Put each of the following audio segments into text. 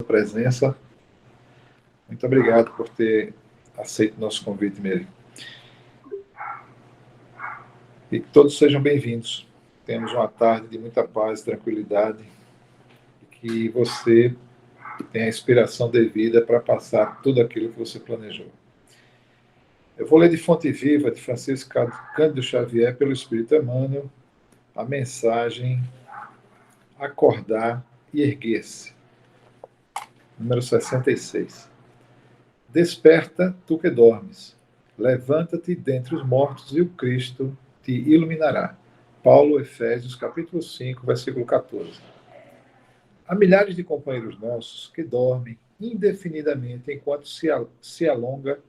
presença. Muito obrigado por ter aceito o nosso convite, Mary. E que todos sejam bem-vindos. Temos uma tarde de muita paz e tranquilidade. E que você tenha a inspiração devida para passar tudo aquilo que você planejou. Eu vou ler de fonte viva de Francisco Cândido Xavier, pelo Espírito Emmanuel, a mensagem Acordar e Erguer-se, número 66. Desperta, tu que dormes. Levanta-te dentre os mortos e o Cristo te iluminará. Paulo, Efésios, capítulo 5, versículo 14. Há milhares de companheiros nossos que dormem indefinidamente enquanto se alonga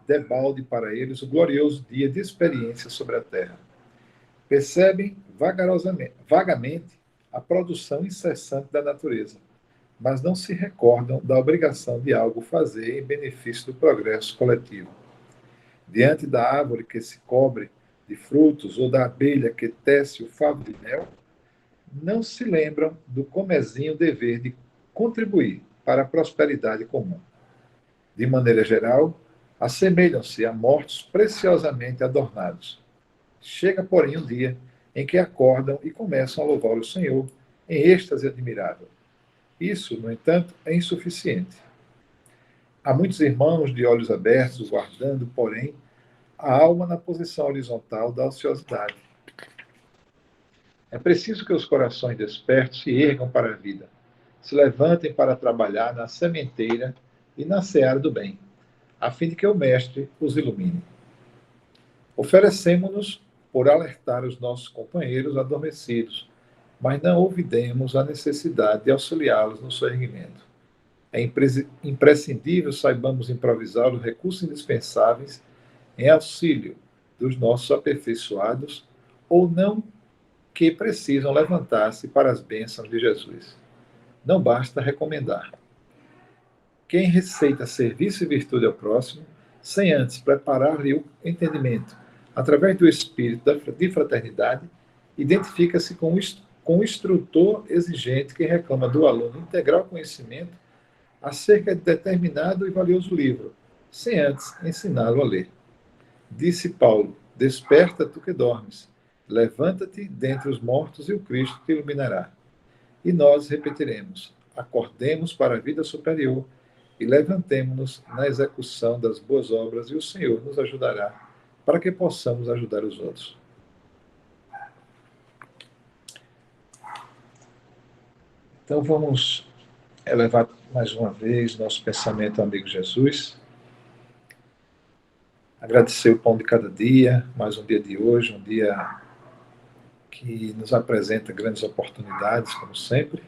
debalde para eles o glorioso dia de experiência sobre a terra. Percebem vagamente a produção incessante da natureza, mas não se recordam da obrigação de algo fazer em benefício do progresso coletivo. Diante da árvore que se cobre de frutos ou da abelha que tece o favo de mel, não se lembram do comezinho dever de contribuir para a prosperidade comum. De maneira geral, assemelham-se a mortos preciosamente adornados. Chega, porém, um dia em que acordam e começam a louvar o Senhor em êxtase admirável. Isso, no entanto, é insuficiente. Há muitos irmãos de olhos abertos, guardando, porém, a alma na posição horizontal da ociosidade. É preciso que os corações despertos se ergam para a vida, se levantem para trabalhar na sementeira e na seara do bem, a fim de que o Mestre os ilumine. Oferecemo-nos por alertar os nossos companheiros adormecidos, mas não ouvidemos a necessidade de auxiliá-los no seu erguimento. É imprescindível saibamos improvisar os recursos indispensáveis em auxílio dos nossos aperfeiçoados ou não que precisam levantar-se para as bênçãos de Jesus. Não basta recomendar. Quem receita serviço e virtude ao próximo, sem antes preparar-lhe o entendimento, através do espírito de fraternidade, identifica-se com o instrutor exigente que reclama do aluno integral conhecimento acerca de determinado e valioso livro, sem antes ensiná-lo a ler. Disse Paulo: desperta tu que dormes, levanta-te dentre os mortos e o Cristo te iluminará. E nós repetiremos: acordemos para a vida superior e levantemo-nos na execução das boas obras e o Senhor nos ajudará para que possamos ajudar os outros. Então vamos elevar mais uma vez nosso pensamento ao amigo Jesus. Agradecer o pão de cada dia, mais um dia de hoje, um dia que nos apresenta grandes oportunidades, como sempre.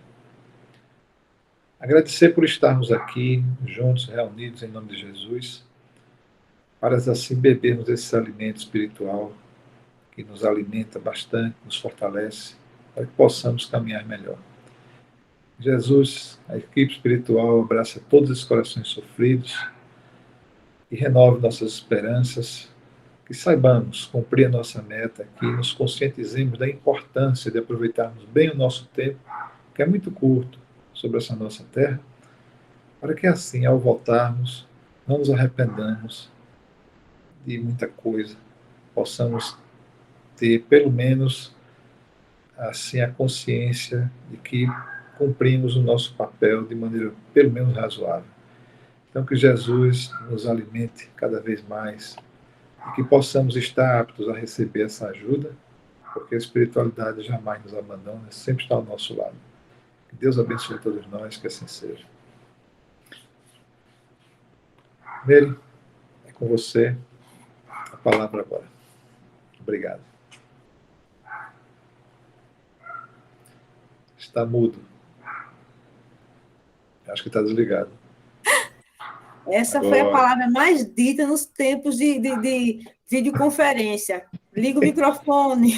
Agradecer por estarmos aqui, juntos, reunidos em nome de Jesus, para assim bebermos esse alimento espiritual que nos alimenta bastante, nos fortalece, para que possamos caminhar melhor. Jesus, a equipe espiritual, abraça todos os corações sofridos e renove nossas esperanças, que saibamos cumprir a nossa meta, que nos conscientizemos da importância de aproveitarmos bem o nosso tempo, que é muito curto, sobre essa nossa terra, para que assim, ao voltarmos, não nos arrependamos de muita coisa, possamos ter, pelo menos, assim, a consciência de que cumprimos o nosso papel de maneira, pelo menos, razoável. Então, que Jesus nos alimente cada vez mais e que possamos estar aptos a receber essa ajuda, porque a espiritualidade jamais nos abandona, sempre está ao nosso lado. Que Deus abençoe todos nós, que assim seja. Mary, é com você a palavra agora. Obrigado. Está mudo. Acho que está desligado. Essa agora foi a palavra mais dita nos tempos de videoconferência. Liga o microfone.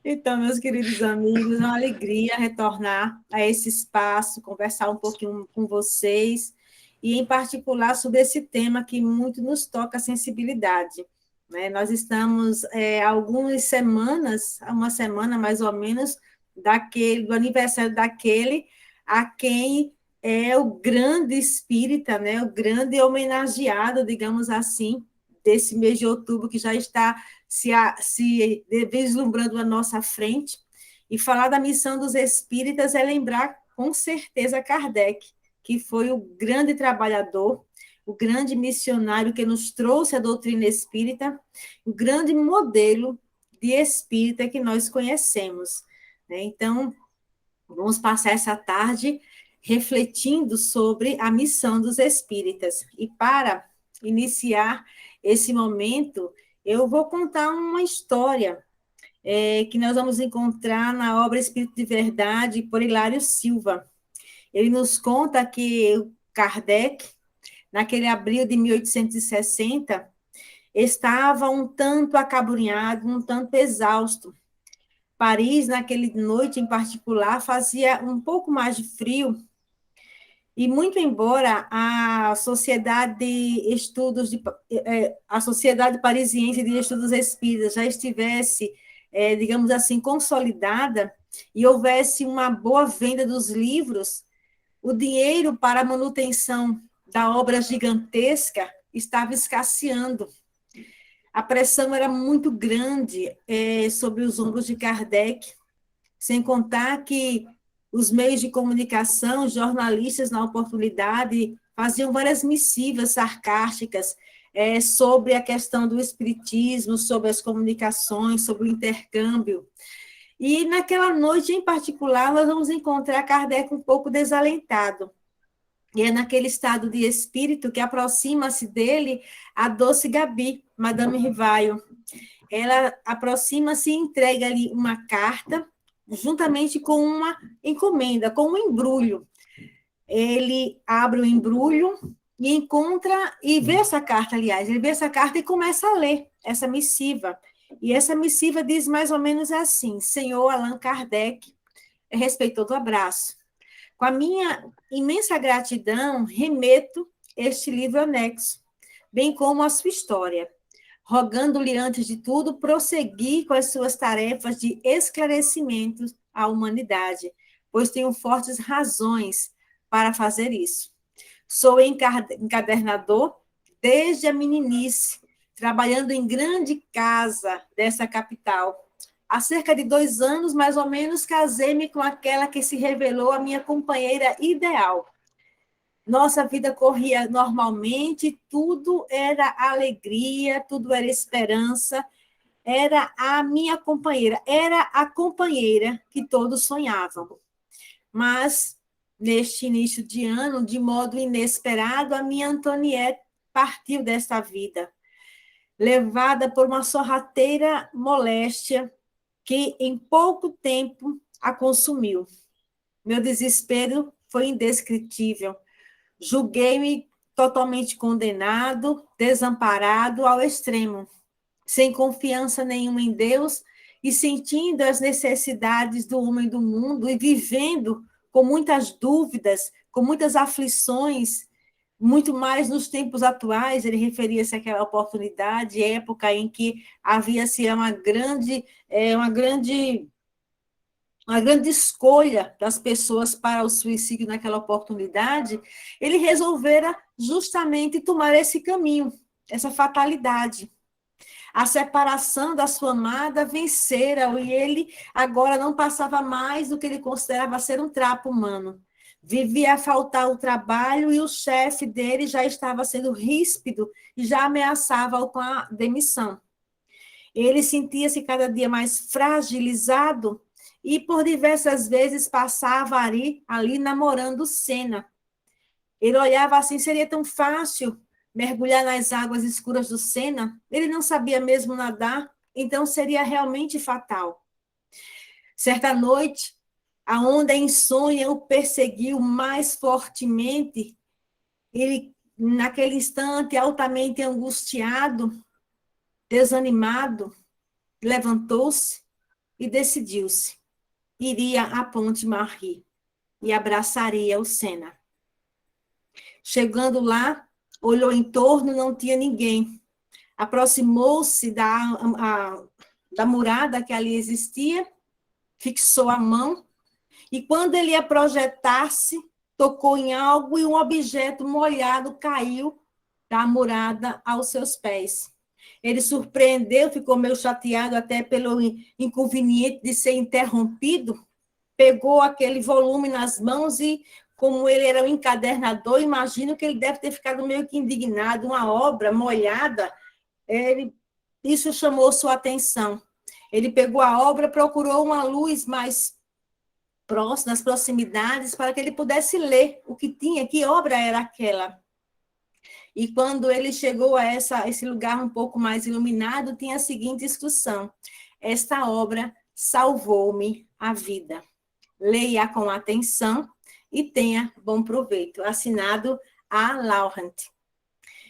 Então, meus queridos amigos, é uma alegria retornar a esse espaço, conversar um pouquinho com vocês, e, em particular, sobre esse tema que muito nos toca a sensibilidade. Né? Nós estamos há algumas semanas, uma semana mais ou menos, do aniversário daquele a quem é o grande espírita, né? O grande homenageado, digamos assim, desse mês de outubro, que já está se vislumbrando à nossa frente. E falar da missão dos espíritas é lembrar, com certeza, Kardec, que foi o grande trabalhador, o grande missionário que nos trouxe a doutrina espírita, o grande modelo de espírita que nós conhecemos, né? Então, vamos passar essa tarde refletindo sobre a missão dos espíritas. E para iniciar esse momento, eu vou contar uma história que nós vamos encontrar na obra Espírito de Verdade, por Hilário Silva. Ele nos conta que Kardec, naquele abril de 1860, estava um tanto acabrunhado, um tanto exausto. Paris, naquela noite em particular, fazia um pouco mais de frio, e muito embora a Sociedade a Sociedade Parisiense de Estudos Espíritas já estivesse, digamos assim, consolidada, e houvesse uma boa venda dos livros, o dinheiro para a manutenção da obra gigantesca estava escasseando. A pressão era muito grande sobre os ombros de Kardec, sem contar que os meios de comunicação, jornalistas, na oportunidade, faziam várias missivas sarcásticas sobre a questão do espiritismo, sobre as comunicações, sobre o intercâmbio. E naquela noite, em particular, nós vamos encontrar Kardec um pouco desalentado. E é naquele estado de espírito que aproxima-se dele a doce Gabi, Madame Rivaio. Ela aproxima-se e entrega-lhe uma carta, juntamente com uma encomenda, com um embrulho. Ele abre o embrulho e encontra, e vê essa carta, aliás, ele vê essa carta e começa a ler essa missiva. E essa missiva diz mais ou menos assim: Senhor Allan Kardec, respeitoso abraço. Com a minha imensa gratidão, remeto este livro anexo, bem como a sua história, rogando-lhe, antes de tudo, prosseguir com as suas tarefas de esclarecimento à humanidade, pois tenho fortes razões para fazer isso. Sou encadernador desde a meninice, trabalhando em grande casa dessa capital. Há cerca de 2 anos, mais ou menos, casei-me com aquela que se revelou a minha companheira ideal. Nossa vida corria normalmente, tudo era alegria, tudo era esperança, era a minha companheira, era a companheira que todos sonhavam. Mas, neste início de ano, de modo inesperado, a minha Antoniette partiu desta vida, levada por uma sorrateira moléstia que em pouco tempo a consumiu. Meu desespero foi indescritível. Julguei-me totalmente condenado, desamparado ao extremo, sem confiança nenhuma em Deus e sentindo as necessidades do homem do mundo e vivendo com muitas dúvidas, com muitas aflições, muito mais nos tempos atuais. Ele referia-se àquela oportunidade, época em que havia-se uma grande escolha das pessoas para o suicídio naquela oportunidade. Ele resolvera justamente tomar esse caminho, essa fatalidade. A separação da sua amada vencera-o, e ele agora não passava mais do que ele considerava ser um trapo humano. Vivia a faltar o trabalho e o chefe dele já estava sendo ríspido e já ameaçava-o com a demissão. Ele sentia-se cada dia mais fragilizado e por diversas vezes passava ali namorando Sena. Ele olhava assim: seria tão fácil mergulhar nas águas escuras do Sena? Ele não sabia mesmo nadar, então seria realmente fatal. Certa noite, a onda insônia o perseguiu mais fortemente. Ele, naquele instante, altamente angustiado, desanimado, levantou-se e decidiu-se. Iria à Ponte Marie e abraçaria o Sena. Chegando lá, olhou em torno, não tinha ninguém. Aproximou-se da murada que ali existia fixou a mão, e quando ele ia projetar-se, tocou em algo e um objeto molhado caiu da murada aos seus pés. Ele surpreendeu, ficou meio chateado até pelo inconveniente de ser interrompido, pegou aquele volume nas mãos e, como ele era um encadernador, imagino que ele deve ter ficado meio que indignado, uma obra molhada, isso chamou sua atenção. Ele pegou a obra, procurou uma luz mais próxima, nas proximidades, para que ele pudesse ler o que tinha, que obra era aquela. E quando ele chegou a esse lugar um pouco mais iluminado, tinha a seguinte instrução: esta obra salvou-me a vida. Leia com atenção e tenha bom proveito. Assinado A. Laurent.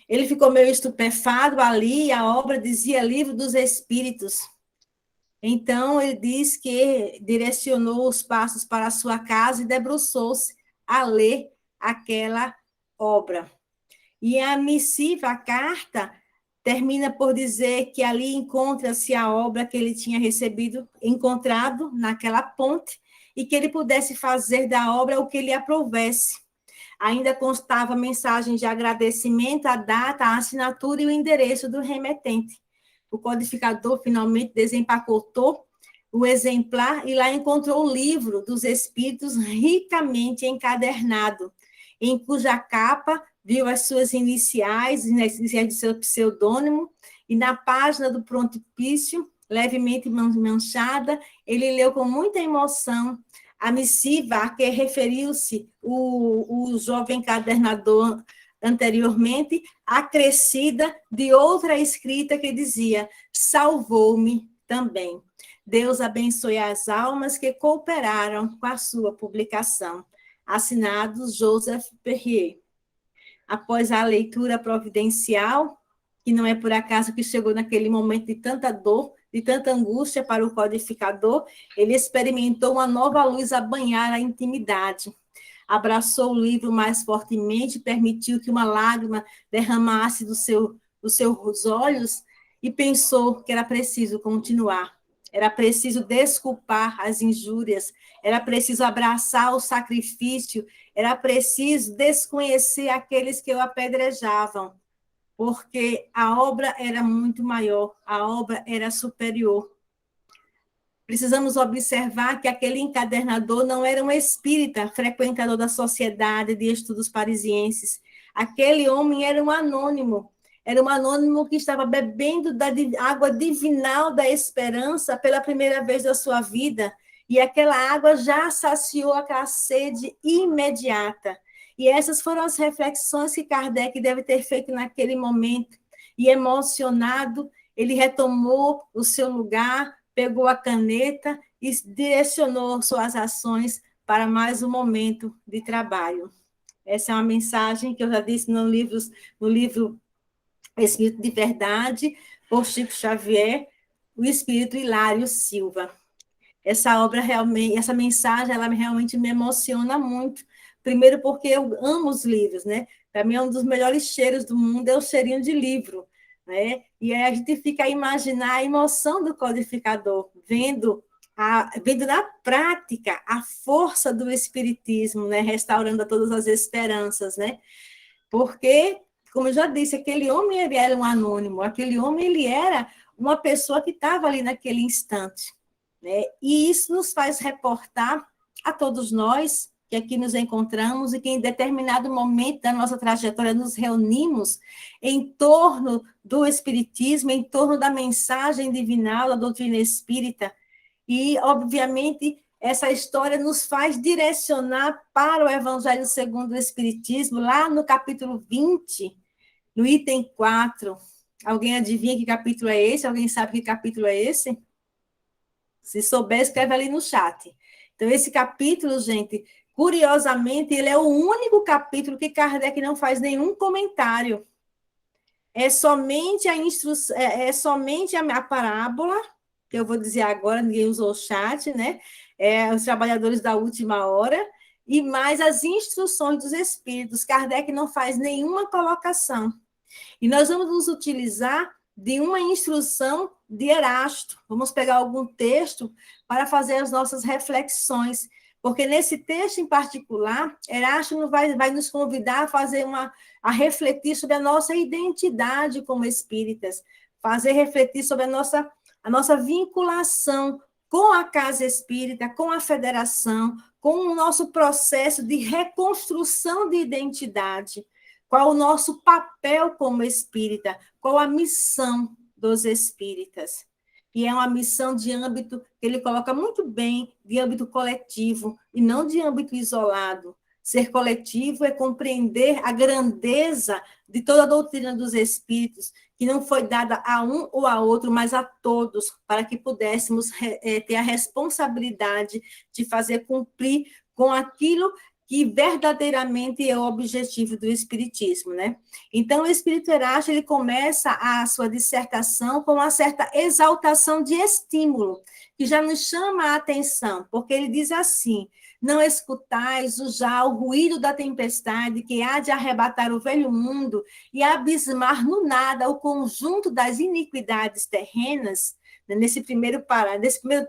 Ele ficou meio estupefado ali, a obra dizia Livro dos Espíritos. Então, ele diz que direcionou os passos para a sua casa e debruçou-se a ler aquela obra. E a missiva, a carta, termina por dizer que ali encontra-se a obra que ele tinha encontrado naquela ponte, e que ele pudesse fazer da obra o que lhe aprovesse. Ainda constava mensagem de agradecimento, a data, a assinatura e o endereço do remetente. O codificador finalmente desempacotou o exemplar e lá encontrou o livro dos Espíritos ricamente encadernado, em cuja capa viu as suas iniciais, as iniciais de seu pseudônimo, e na página do frontispício, levemente manchada, ele leu com muita emoção a missiva a que referiu-se o jovem encadernador anteriormente, acrescida de outra escrita que dizia: salvou-me também. Deus abençoe as almas que cooperaram com a sua publicação. Assinado Joseph Perrier. Após a leitura providencial, que não é por acaso que chegou naquele momento de tanta dor, de tanta angústia para o codificador, ele experimentou uma nova luz a banhar a intimidade. Abraçou o livro mais fortemente, permitiu que uma lágrima derramasse dos seus olhos e pensou que era preciso continuar. Era preciso desculpar as injúrias, era preciso abraçar o sacrifício, era preciso desconhecer aqueles que o apedrejavam, porque a obra era muito maior, a obra era superior. Precisamos observar que aquele encadernador não era um espírita, frequentador da sociedade de estudos parisienses. Aquele homem era um anônimo que estava bebendo da água divinal da esperança pela primeira vez da sua vida, e aquela água já saciou aquela sede imediata. E essas foram as reflexões que Kardec deve ter feito naquele momento, e emocionado, ele retomou o seu lugar, pegou a caneta e direcionou suas ações para mais um momento de trabalho. Essa é uma mensagem que eu já disse no livro Espírito de Verdade, por Chico Xavier, o Espírito Hilário Silva. Essa obra realmente, essa mensagem, ela realmente me emociona muito. Primeiro porque eu amo os livros, né? Para mim, um dos melhores cheiros do mundo é o cheirinho de livro, né? E aí a gente fica a imaginar a emoção do codificador, vendo na prática a força do espiritismo, né? Restaurando todas as esperanças, né? Porque, como eu já disse, aquele homem ele era um anônimo, aquele homem ele era uma pessoa que estava ali naquele instante, né? E isso nos faz reportar a todos nós que aqui nos encontramos e que em determinado momento da nossa trajetória nos reunimos em torno do Espiritismo, em torno da mensagem divinal, da doutrina espírita. E, obviamente, essa história nos faz direcionar para o Evangelho segundo o Espiritismo, lá no capítulo 20, no item 4. Alguém adivinha que capítulo é esse? Alguém sabe que capítulo é esse? Se souber, escreve ali no chat. Então, esse capítulo, gente, curiosamente, ele é o único capítulo que Kardec não faz nenhum comentário. É somente a parábola, que eu vou dizer agora, ninguém usou o chat, né? Os trabalhadores da última hora, e mais as instruções dos espíritos. Kardec não faz nenhuma colocação. E nós vamos nos utilizar de uma instrução de Erasto. Vamos pegar algum texto para fazer as nossas reflexões, porque nesse texto em particular, Erasto vai nos convidar a fazer a refletir sobre a nossa identidade como espíritas, fazer refletir sobre a nossa vinculação com a casa espírita, com a federação, com o nosso processo de reconstrução de identidade. Qual o nosso papel como espírita? Qual a missão dos espíritas? E é uma missão de âmbito, que ele coloca muito bem, de âmbito coletivo, e não de âmbito isolado. Ser coletivo é compreender a grandeza de toda a doutrina dos espíritos, que não foi dada a um ou a outro, mas a todos, para que pudéssemos ter a responsabilidade de fazer cumprir com aquilo que verdadeiramente é o objetivo do Espiritismo, né? Então, o Espírito Erasto, ele começa a sua dissertação com uma certa exaltação de estímulo, que já nos chama a atenção, porque ele diz assim: não escutais já o ruído da tempestade que há de arrebatar o velho mundo e abismar no nada o conjunto das iniquidades terrenas. Nesse primeiro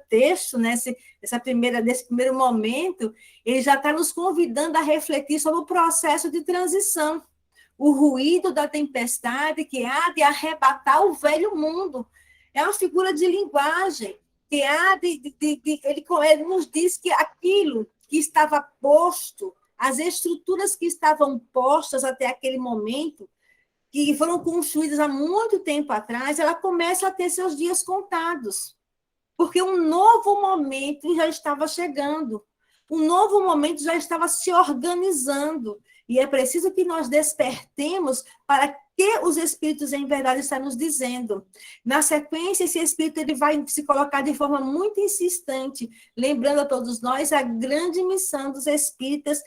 texto, nesse primeiro momento, ele já está nos convidando a refletir sobre o processo de transição. O ruído da tempestade que há de arrebatar o velho mundo. É uma figura de linguagem que há ele nos diz que aquilo que estava posto, as estruturas que estavam postas até aquele momento, que foram construídas há muito tempo atrás, ela começa a ter seus dias contados, porque um novo momento já estava chegando, um novo momento já estava se organizando, e é preciso que nós despertemos para que os espíritos em verdade estão nos dizendo. Na sequência, esse espírito ele vai se colocar de forma muito insistente, lembrando a todos nós a grande missão dos espíritas,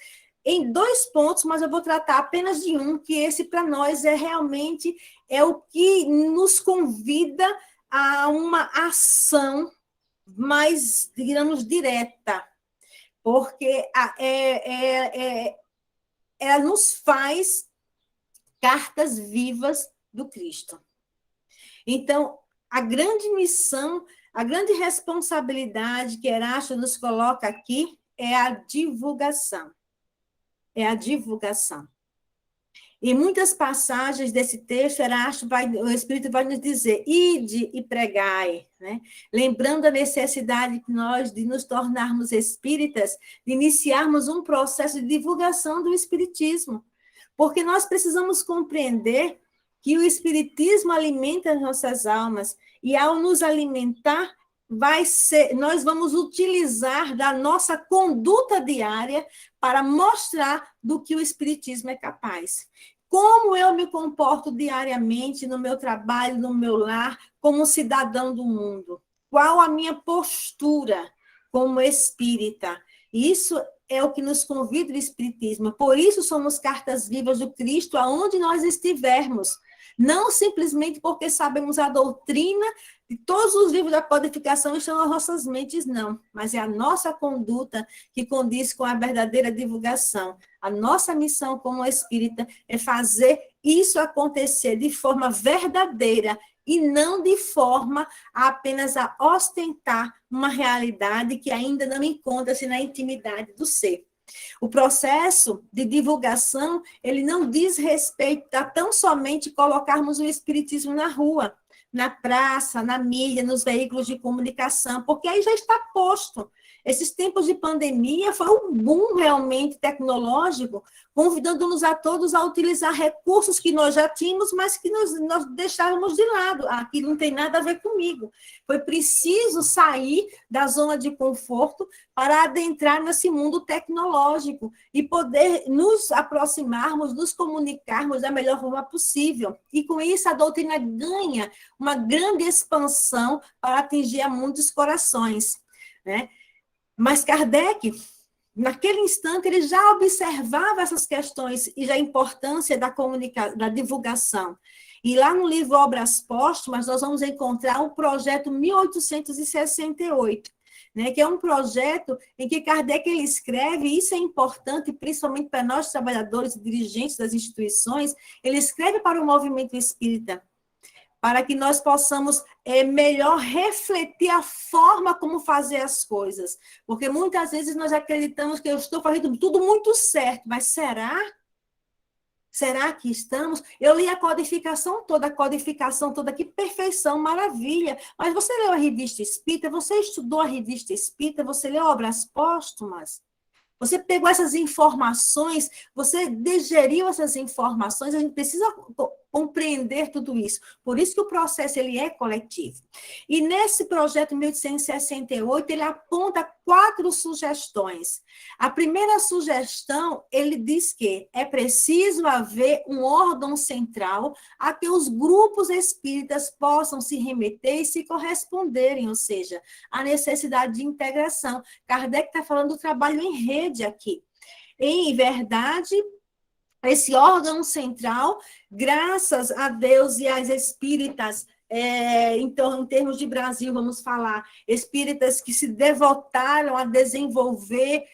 em 2 pontos, mas eu vou tratar apenas de um, que esse para nós realmente o que nos convida a uma ação mais, digamos, direta, porque ela nos faz cartas vivas do Cristo. Então, a grande missão, a grande responsabilidade que Erasto nos coloca aqui é a divulgação. É a divulgação. Em muitas passagens desse texto, o Espírito vai nos dizer: ide e pregai, né? Lembrando a necessidade de nos tornarmos espíritas, de iniciarmos um processo de divulgação do Espiritismo, porque nós precisamos compreender que o Espiritismo alimenta as nossas almas, e ao nos alimentar, nós vamos utilizar da nossa conduta diária para mostrar do que o Espiritismo é capaz. Como eu me comporto diariamente no meu trabalho, no meu lar, como cidadão do mundo? Qual a minha postura como espírita? Isso é o que nos convida o Espiritismo. Por isso somos cartas vivas do Cristo aonde nós estivermos. Não simplesmente porque sabemos a doutrina de todos os livros da codificação estão nas nossas mentes, não. Mas é a nossa conduta que condiz com a verdadeira divulgação. A nossa missão como espírita é fazer isso acontecer de forma verdadeira e não de forma apenas a ostentar uma realidade que ainda não encontra-se na intimidade do ser. O processo de divulgação, ele não diz respeito a tão somente colocarmos o Espiritismo na rua, na praça, na mídia, nos veículos de comunicação, porque aí já está posto. Esses tempos de pandemia foi um boom realmente tecnológico, convidando-nos a todos a utilizar recursos que nós já tínhamos, mas que nós deixávamos de lado. Aquilo não tem nada a ver comigo. Foi preciso sair da zona de conforto para adentrar nesse mundo tecnológico e poder nos aproximarmos, nos comunicarmos da melhor forma possível. E com isso a doutrina ganha uma grande expansão para atingir a muitos corações, né? Mas Kardec, naquele instante, ele já observava essas questões e a importância da divulgação. E lá no livro Obras Póstumas, nós vamos encontrar o projeto 1868, né, que é um projeto em que Kardec ele escreve, e isso é importante, principalmente para nós, trabalhadores e dirigentes das instituições, ele escreve para o movimento espírita, para que nós possamos melhor refletir a forma como fazer as coisas. Porque muitas vezes nós acreditamos que eu estou fazendo tudo muito certo, mas será? Será que estamos? Eu li a codificação toda, que perfeição, maravilha. Mas você leu a revista Espírita? Você estudou a revista Espírita? Você leu Obras Póstumas? Você pegou essas informações, você digeriu essas informações, a gente precisa compreender tudo isso. Por isso que o processo ele é coletivo. E nesse projeto 1868, ele aponta 4 sugestões. A primeira sugestão, ele diz que é preciso haver um órgão central a que os grupos espíritas possam se remeter e se corresponderem, ou seja, a necessidade de integração. Kardec está falando do trabalho em rede aqui. Em verdade, esse órgão central, graças a Deus e às espíritas, então, em termos de Brasil, vamos falar, espíritas que se devotaram a desenvolver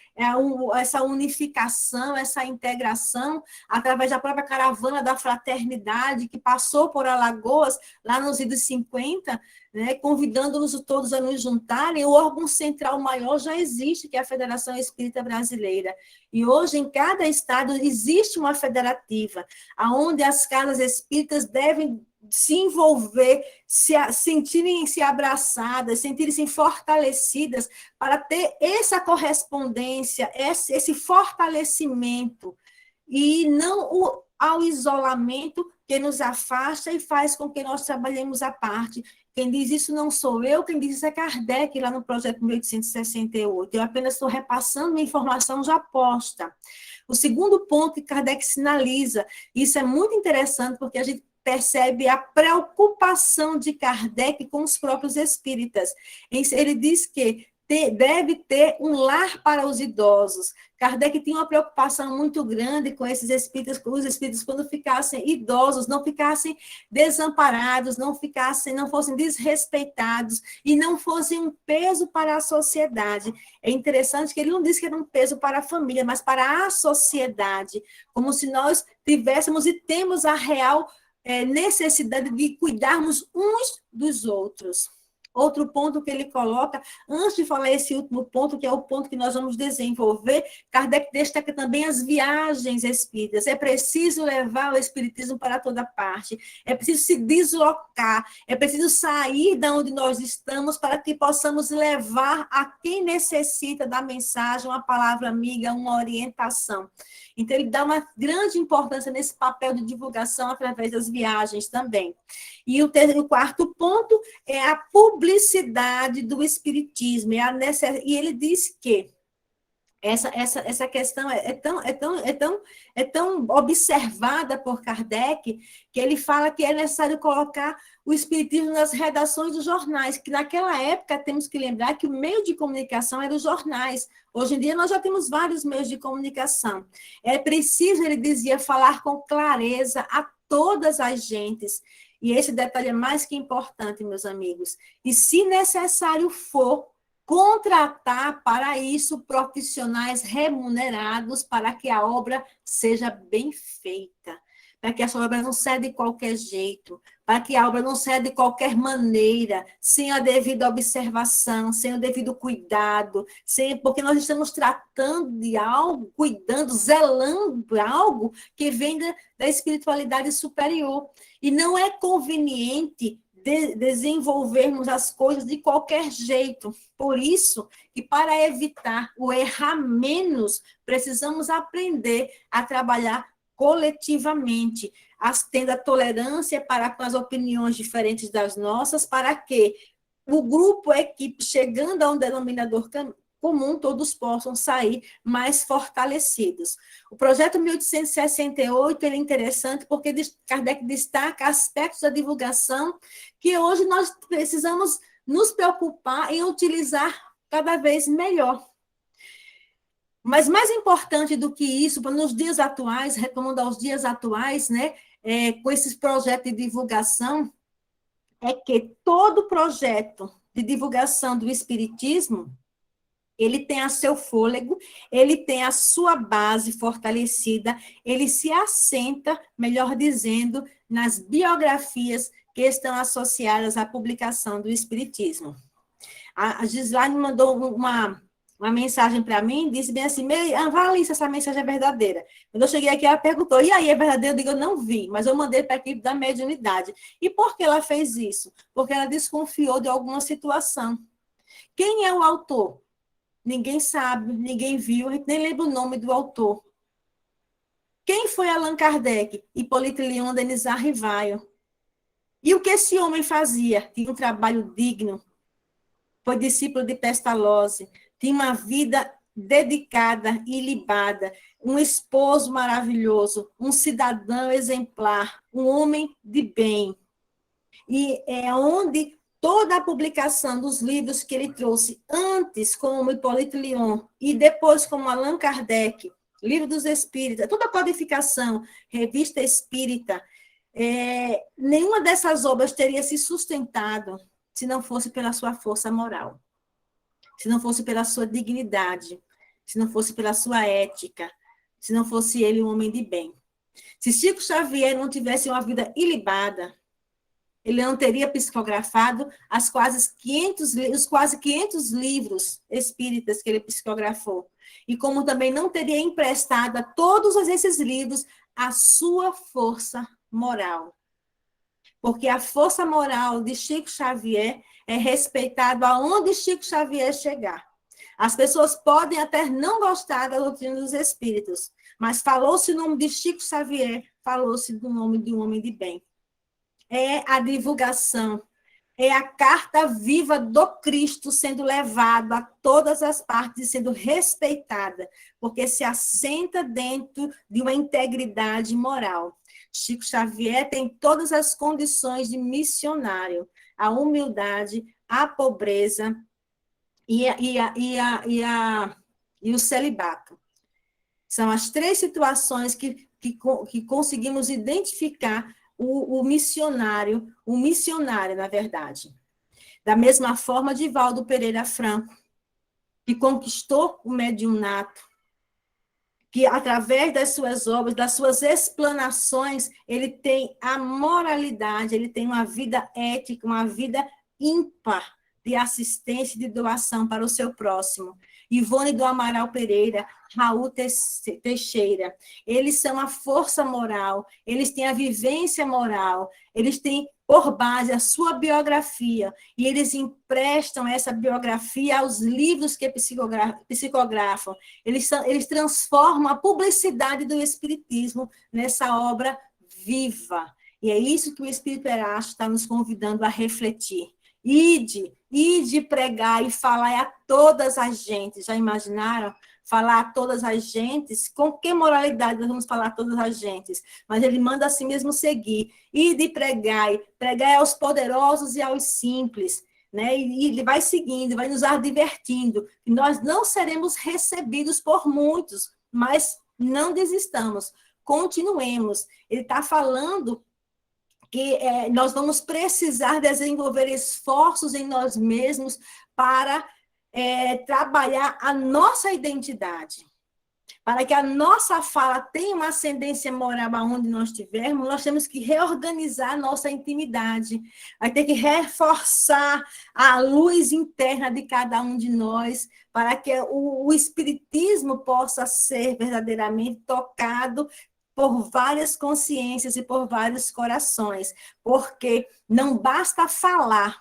essa unificação, essa integração, através da própria caravana da fraternidade, que passou por Alagoas, lá nos anos 50, né, convidando-nos todos a nos juntarem. O órgão central maior já existe, que é a Federação Espírita Brasileira. E hoje, em cada estado, existe uma federativa, onde as casas espíritas devem se envolver, sentirem-se abraçadas, sentirem-se fortalecidas, para ter essa correspondência, esse fortalecimento, e não ao isolamento que nos afasta e faz com que nós trabalhemos à parte. Quem diz isso não sou eu, quem diz isso é Kardec, lá no projeto 1868. Eu apenas estou repassando uma informação já posta. O segundo ponto que Kardec sinaliza, isso é muito interessante, porque a gente percebe a preocupação de Kardec com os próprios espíritas. Ele diz que deve ter um lar para os idosos. Kardec tinha uma preocupação muito grande com esses espíritas, com os espíritos, quando ficassem idosos, não ficassem desamparados, não fossem desrespeitados e não fossem um peso para a sociedade. É interessante que ele não disse que era um peso para a família, mas para a sociedade, como se nós tivéssemos e temos a real necessidade de cuidarmos uns dos outros. Outro ponto que ele coloca, antes de falar esse último ponto, que é o ponto que nós vamos desenvolver, Kardec destaca também as viagens espíritas. É preciso levar o espiritismo para toda parte, é preciso se deslocar, é preciso sair de onde nós estamos para que possamos levar a quem necessita da mensagem, uma palavra amiga, uma orientação. Então, ele dá uma grande importância nesse papel de divulgação através das viagens também. E o quarto ponto é a publicidade do espiritismo. E ele diz que essa questão é tão observada por Kardec, que ele fala que é necessário colocar o espiritismo nas redações dos jornais, que naquela época temos que lembrar que o meio de comunicação eram os jornais. Hoje em dia nós já temos vários meios de comunicação. É preciso, ele dizia, falar com clareza a todas as gentes. E esse detalhe é mais que importante, meus amigos. E se necessário for, contratar para isso profissionais remunerados para que a obra seja bem feita, para que essa obra não saia de qualquer jeito, para que a obra não saia de qualquer maneira, sem a devida observação, sem o devido cuidado, porque nós estamos tratando de algo, cuidando, zelando por algo que vem da espiritualidade superior. E não é conveniente desenvolvermos as coisas de qualquer jeito. Por isso, que para evitar o errar menos, precisamos aprender a trabalhar coletivamente, tendo a tolerância para com as opiniões diferentes das nossas, para que o grupo, a equipe, chegando a um denominador comum, todos possam sair mais fortalecidos. O projeto 1868 é interessante porque Kardec destaca aspectos da divulgação que hoje nós precisamos nos preocupar em utilizar cada vez melhor. Mas mais importante do que isso, nos dias atuais, retomando aos dias atuais, né, com esses projetos de divulgação, é que todo projeto de divulgação do espiritismo, ele tem a seu fôlego, ele tem a sua base fortalecida, ele se assenta, melhor dizendo, nas biografias que estão associadas à publicação do Espiritismo. A Gislaine mandou uma mensagem para mim, disse bem assim, avalie se essa mensagem é verdadeira. Quando eu cheguei aqui, ela perguntou, e aí, é verdadeiro? Eu digo, eu não vi, mas eu mandei para a equipe da mediunidade. E por que ela fez isso? Porque ela desconfiou de alguma situação. Quem é o autor? Ninguém sabe, ninguém viu, a gente nem lembra o nome do autor. Quem foi Allan Kardec? Hippolyte Lyon Denisard Rivaio. E o que esse homem fazia? Tinha um trabalho digno, foi discípulo de Pestalozzi, tinha uma vida dedicada e ilibada, um esposo maravilhoso, um cidadão exemplar, um homem de bem. E é onde toda a publicação dos livros que ele trouxe antes, como Hippolyte Lyon, e depois como Allan Kardec, Livro dos Espíritas, toda a codificação, Revista Espírita, nenhuma dessas obras teria se sustentado se não fosse pela sua força moral, se não fosse pela sua dignidade, se não fosse pela sua ética, se não fosse ele um homem de bem. Se Chico Xavier não tivesse uma vida ilibada, ele não teria psicografado os quase 500 livros espíritas que ele psicografou. E como também não teria emprestado a todos esses livros a sua força moral. Porque a força moral de Chico Xavier é respeitada aonde Chico Xavier chegar. As pessoas podem até não gostar da doutrina dos espíritos, mas falou-se o nome de Chico Xavier, falou-se do nome de um homem de bem. É a divulgação, é a carta viva do Cristo sendo levada a todas as partes e sendo respeitada, porque se assenta dentro de uma integridade moral. Chico Xavier tem todas as condições de missionário, a humildade, a pobreza e o celibato. São as 3 situações que conseguimos identificar o missionário, na verdade. Da mesma forma, Divaldo Pereira Franco, que conquistou o mediunato, que através das suas obras, das suas explanações, ele tem a moralidade, ele tem uma vida ética, uma vida ímpar de assistência e de doação para o seu próximo. Ivone do Amaral Pereira, Raul Teixeira, eles são a força moral, eles têm a vivência moral, eles têm por base a sua biografia, e eles emprestam essa biografia aos livros que psicografam. Eles transformam a publicidade do Espiritismo nessa obra viva. E é isso que o Espírito Erasto está nos convidando a refletir. Ide pregar e falar a todas as gentes. Já imaginaram? Falar a todas as gentes? Com que moralidade nós vamos falar a todas as gentes? Mas ele manda assim mesmo seguir. Ide pregai aos poderosos e aos simples. Né? E ele vai seguindo, vai nos advertindo. Que nós não seremos recebidos por muitos, mas não desistamos. Continuemos. Ele está falando que nós vamos precisar desenvolver esforços em nós mesmos para trabalhar a nossa identidade. Para que a nossa fala tenha uma ascendência moral aonde nós estivermos, nós temos que reorganizar a nossa intimidade. Vai ter que reforçar a luz interna de cada um de nós, para que o espiritismo possa ser verdadeiramente tocado por várias consciências e por vários corações, porque não basta falar,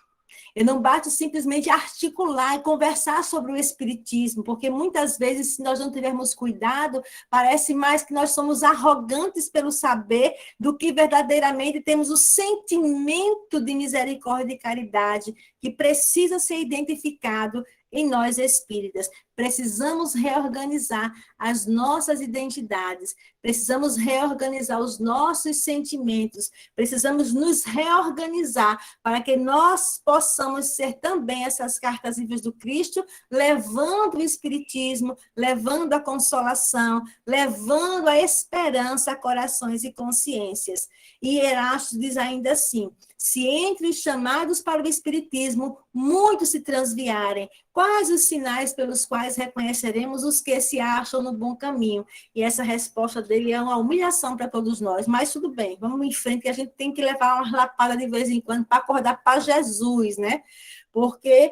e não basta simplesmente articular e conversar sobre o espiritismo, porque muitas vezes, se nós não tivermos cuidado, parece mais que nós somos arrogantes pelo saber do que verdadeiramente temos o sentimento de misericórdia e caridade que precisa ser identificado em nós espíritas. Precisamos reorganizar as nossas identidades, precisamos reorganizar os nossos sentimentos, precisamos nos reorganizar para que nós possamos ser também essas cartas vivas do Cristo, levando o espiritismo, levando a consolação, levando a esperança a corações e consciências. E Erasto diz ainda assim: Se entre os chamados para o Espiritismo, muitos se transviarem, quais os sinais pelos quais reconheceremos os que se acham no bom caminho? E essa resposta dele é uma humilhação para todos nós, mas tudo bem, vamos em frente, que a gente tem que levar uma lapada de vez em quando para acordar para Jesus, né? Porque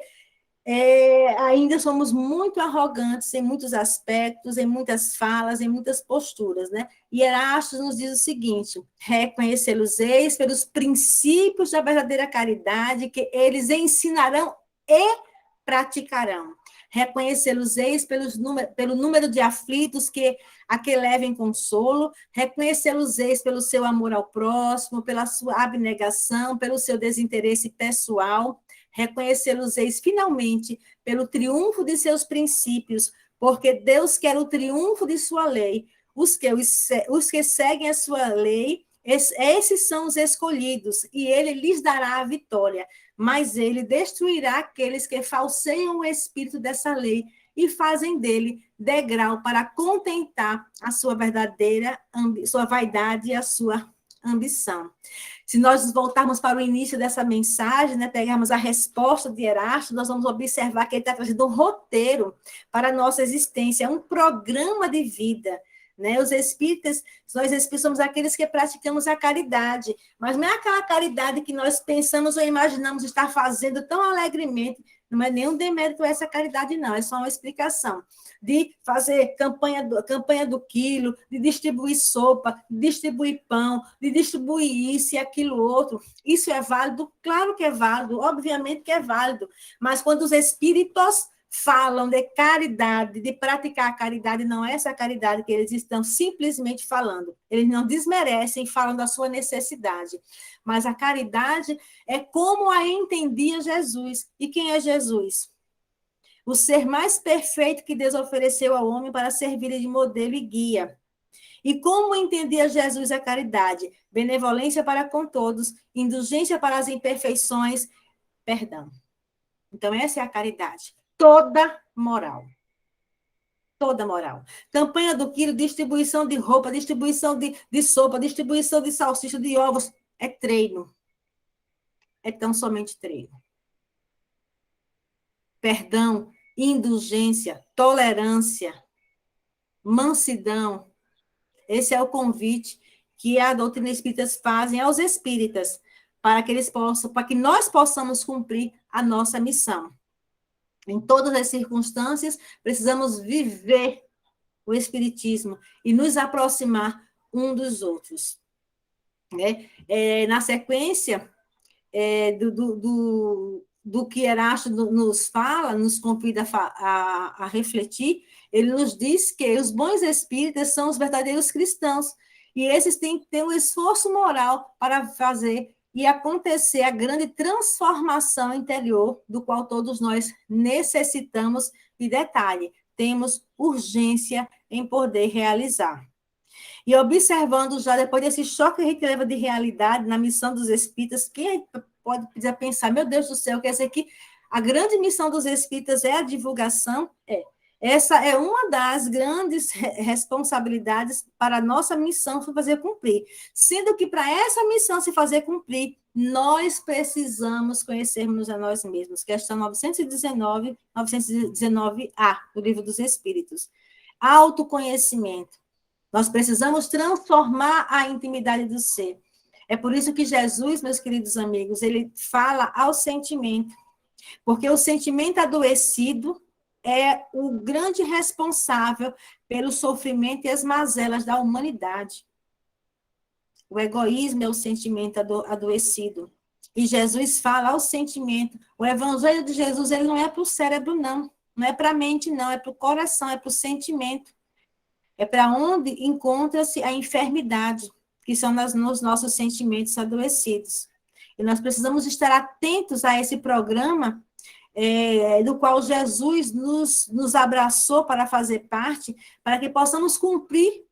ainda somos muito arrogantes em muitos aspectos, em muitas falas, em muitas posturas, né? E Erasmo nos diz o seguinte: reconhecê-los-eis pelos princípios da verdadeira caridade que eles ensinarão e praticarão. Reconhecê-los-eis pelo número de aflitos a que levem consolo, reconhecê-los-eis pelo seu amor ao próximo, pela sua abnegação, pelo seu desinteresse pessoal, reconhecê-los-eis finalmente pelo triunfo de seus princípios, porque Deus quer o triunfo de sua lei. Os que seguem a sua lei, esses são os escolhidos, e ele lhes dará a vitória, mas ele destruirá aqueles que falseiam o espírito dessa lei e fazem dele degrau para contentar a sua sua vaidade e a sua ambição. Se nós voltarmos para o início dessa mensagem, né, pegarmos a resposta de Erasto, nós vamos observar que ele está trazendo um roteiro para a nossa existência, um programa de vida. Né? Os espíritas, nós espíritas somos aqueles que praticamos a caridade, mas não é aquela caridade que nós pensamos ou imaginamos estar fazendo tão alegremente, não é nenhum demérito essa caridade, não, é só uma explicação. De fazer campanha do quilo, de distribuir sopa, de distribuir pão, de distribuir isso e aquilo outro. Isso é válido? Claro que é válido, obviamente que é válido, mas quando os espíritos falam de caridade, de praticar a caridade, não é essa caridade que eles estão simplesmente falando. Eles não desmerecem, falam da sua necessidade. Mas a caridade é como a entendia Jesus. E quem é Jesus? O ser mais perfeito que Deus ofereceu ao homem para servir de modelo e guia. E como entendia Jesus a caridade? Benevolência para com todos, indulgência para as imperfeições, perdão. Então, essa é a caridade. Toda moral. Toda moral. Campanha do quilo, distribuição de roupa, distribuição de sopa, distribuição de salsicha, de ovos. É treino. É tão somente treino. Perdão, indulgência, tolerância, mansidão. Esse é o convite que a doutrina espírita fazem aos espíritas, para que nós possamos cumprir a nossa missão. Em todas as circunstâncias, precisamos viver o espiritismo e nos aproximar um dos outros. Né? Na sequência do que Erasto nos fala, nos convida a refletir, ele nos diz que os bons espíritas são os verdadeiros cristãos, e esses têm que ter um esforço moral para fazer e acontecer a grande transformação interior do qual todos nós necessitamos, e detalhe, temos urgência em poder realizar. E observando já, depois desse choque que a gente leva de realidade na missão dos espíritas, quem pode pensar, meu Deus do céu, quer dizer que a grande missão dos espíritas é a divulgação? Essa é uma das grandes responsabilidades para a nossa missão se fazer cumprir. Sendo que para essa missão se fazer cumprir, nós precisamos conhecermos a nós mesmos. Questão 919A do Livro dos Espíritos. Autoconhecimento. Nós precisamos transformar a intimidade do ser. É por isso que Jesus, meus queridos amigos, ele fala ao sentimento. Porque o sentimento adoecido é o grande responsável pelo sofrimento e as mazelas da humanidade. O egoísmo é o sentimento adoecido. E Jesus fala ao sentimento. O evangelho de Jesus, ele não é para o cérebro, não. Não é para a mente, não. É para o coração, é para o sentimento. É para onde encontra-se a enfermidade, que são nos nossos sentimentos adoecidos. E nós precisamos estar atentos a esse programa do qual Jesus nos abraçou para fazer parte, para que possamos cumprir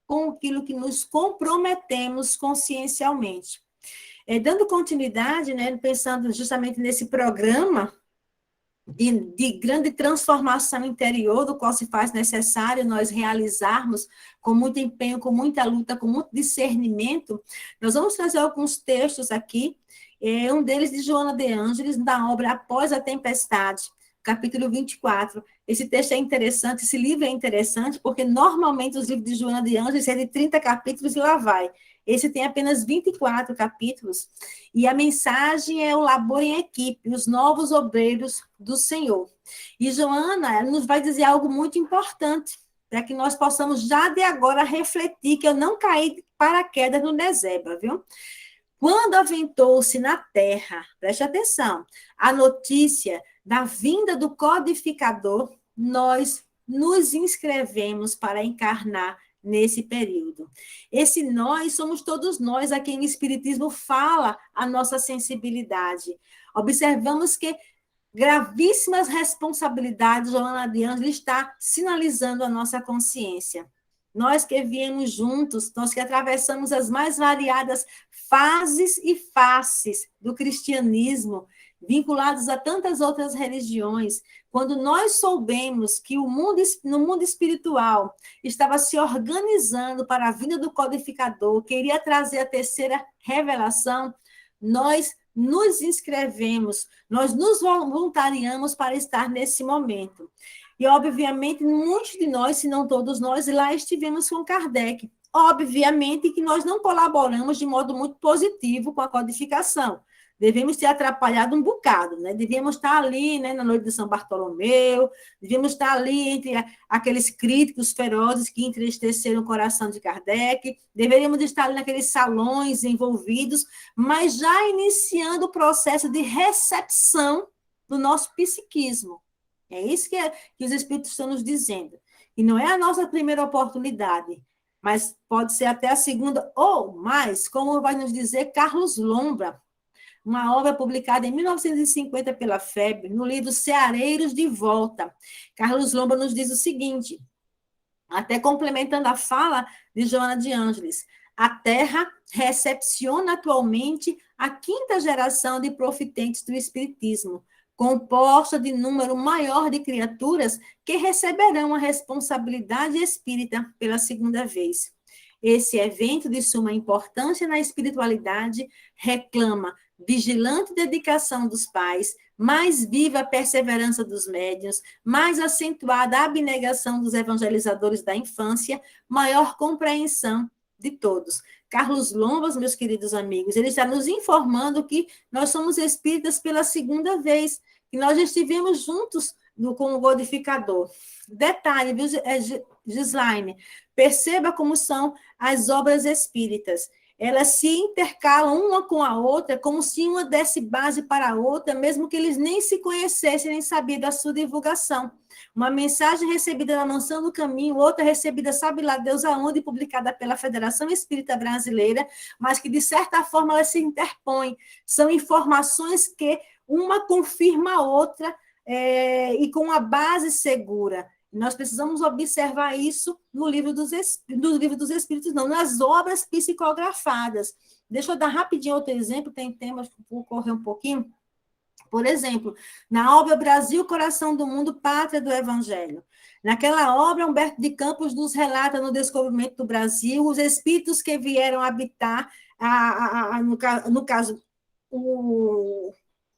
com aquilo que nos comprometemos consciencialmente. Dando continuidade, né, pensando justamente nesse programa de grande transformação interior, do qual se faz necessário nós realizarmos com muito empenho, com muita luta, com muito discernimento. Nós vamos trazer alguns textos aqui, um deles de Joana de Ângeles, da obra Após a Tempestade, capítulo 24. Esse texto é interessante, esse livro é interessante, porque normalmente os livros de Joana de Ângeles é de 30 capítulos e lá vai. Esse tem apenas 24 capítulos, e a mensagem é o labor em equipe, os novos obreiros do Senhor. E Joana nos vai dizer algo muito importante, para que nós possamos já de agora refletir, que eu não caí de paraquedas no Nezeba, viu? Quando aventou-se na terra, preste atenção, a notícia da vinda do codificador, nós nos inscrevemos para encarnar nesse período. Esse nós somos todos nós a quem o Espiritismo fala a nossa sensibilidade. Observamos que gravíssimas responsabilidades, Joana de Ângeles está sinalizando a nossa consciência. Nós que viemos juntos, nós que atravessamos as mais variadas fases e faces do cristianismo, vinculados a tantas outras religiões, quando nós soubemos que no mundo espiritual estava se organizando para a vinda do codificador, queria trazer a terceira revelação, nós nos inscrevemos, nós nos voluntariamos para estar nesse momento. E, obviamente, muitos de nós, se não todos nós, lá estivemos com Kardec. Obviamente que nós não colaboramos de modo muito positivo com a codificação. Devemos ter atrapalhado um bocado, né? Devíamos estar ali, né, na noite de São Bartolomeu, devíamos estar ali entre aqueles críticos ferozes que entristeceram o coração de Kardec, deveríamos estar ali naqueles salões envolvidos, mas já iniciando o processo de recepção do nosso psiquismo. É isso que os Espíritos estão nos dizendo. E não é a nossa primeira oportunidade, mas pode ser até a segunda ou mais, como vai nos dizer Carlos Lombra, uma obra publicada em 1950 pela FEB, no livro Ceareiros de Volta. Carlos Lombra nos diz o seguinte, até complementando a fala de Joana de Ângeles, a Terra recepciona atualmente a quinta geração de profitentes do Espiritismo, composta de número maior de criaturas que receberão a responsabilidade espírita pela segunda vez. Esse evento de suma importância na espiritualidade reclama vigilante dedicação dos pais, mais viva a perseverança dos médiuns, mais acentuada a abnegação dos evangelizadores da infância, maior compreensão de todos. Carlos Lombas, meus queridos amigos, ele está nos informando que nós somos espíritas pela segunda vez, que nós estivemos juntos com o codificador. Detalhe, viu, Gislaine? Perceba como são as obras espíritas. Elas se intercalam uma com a outra, como se uma desse base para a outra, mesmo que eles nem se conhecessem, nem sabiam da sua divulgação. Uma mensagem recebida na Mansão do Caminho, outra recebida, sabe lá Deus aonde, publicada pela Federação Espírita Brasileira, mas que, de certa forma, elas se interpõem. São informações que uma confirma a outra, e com uma base segura. Nós precisamos observar isso no livro dos Espíritos, não, nas obras psicografadas. Deixa eu dar rapidinho outro exemplo, tem temas, vou correr um pouquinho. Por exemplo, na obra Brasil, Coração do Mundo, Pátria do Evangelho. Naquela obra, Humberto de Campos nos relata no descobrimento do Brasil os espíritos que vieram habitar, no caso, o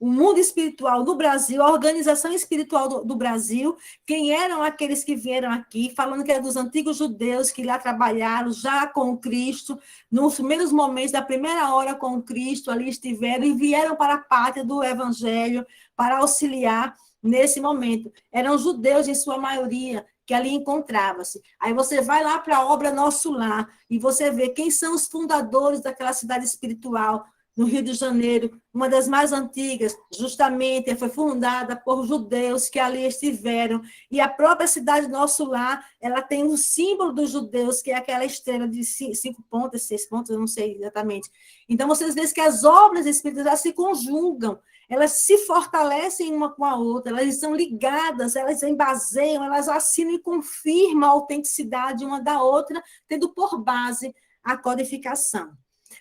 mundo espiritual do Brasil, a organização espiritual do Brasil, quem eram aqueles que vieram aqui, falando que eram dos antigos judeus que lá trabalharam já com o Cristo, nos primeiros momentos da primeira hora com o Cristo, ali estiveram e vieram para a pátria do Evangelho para auxiliar nesse momento. Eram judeus em sua maioria, que ali encontrava-se. Aí você vai lá para a obra Nosso Lar e você vê quem são os fundadores daquela cidade espiritual, no Rio de Janeiro, uma das mais antigas, justamente foi fundada por judeus que ali estiveram, e a própria cidade Nosso Lar, ela tem um símbolo dos judeus, que é aquela estrela de 5 pontas, 6 pontas, eu não sei exatamente. Então, vocês veem que as obras espíritas elas se conjugam, elas se fortalecem uma com a outra, elas estão ligadas, elas embaseiam, elas assinam e confirmam a autenticidade uma da outra, tendo por base a codificação,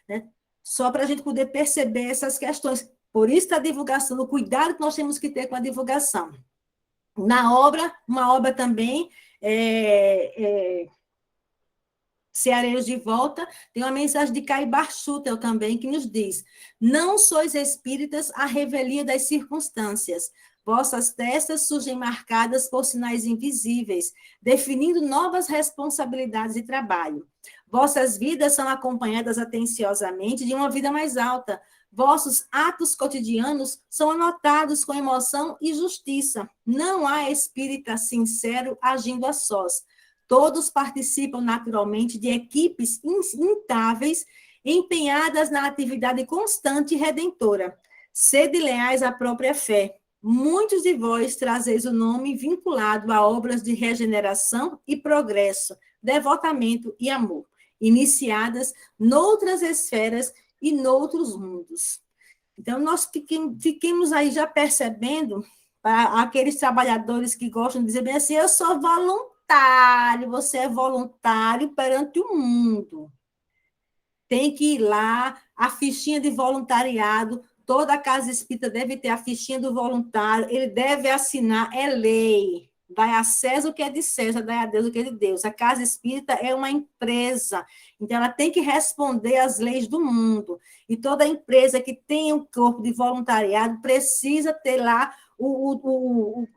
né? Só para a gente poder perceber essas questões. Por isso a divulgação, o cuidado que nós temos que ter com a divulgação. Na obra, uma obra também, Ceareiros de Volta, tem uma mensagem de Caibar Schutel também, que nos diz: não sois espíritas à revelia das circunstâncias. Vossas testas surgem marcadas por sinais invisíveis, definindo novas responsabilidades e trabalho. Vossas vidas são acompanhadas atenciosamente de uma vida mais alta. Vossos atos cotidianos são anotados com emoção e justiça. Não há espírita sincero agindo a sós. Todos participam naturalmente de equipes instáveis, empenhadas na atividade constante e redentora. Sede leais à própria fé. Muitos de vós trazeis o nome vinculado a obras de regeneração e progresso, devotamento e amor, iniciadas noutras esferas e noutros mundos. Então, nós fiquemos aí já percebendo, para aqueles trabalhadores que gostam de dizer bem assim, eu sou voluntário, você é voluntário perante o mundo. Tem que ir lá, a fichinha de voluntariado, toda casa espírita deve ter a fichinha do voluntário, ele deve assinar, é lei. Dai a César o que é de César, dai a Deus o que é de Deus. A casa espírita é uma empresa, então ela tem que responder às leis do mundo. E toda empresa que tem um corpo de voluntariado precisa ter lá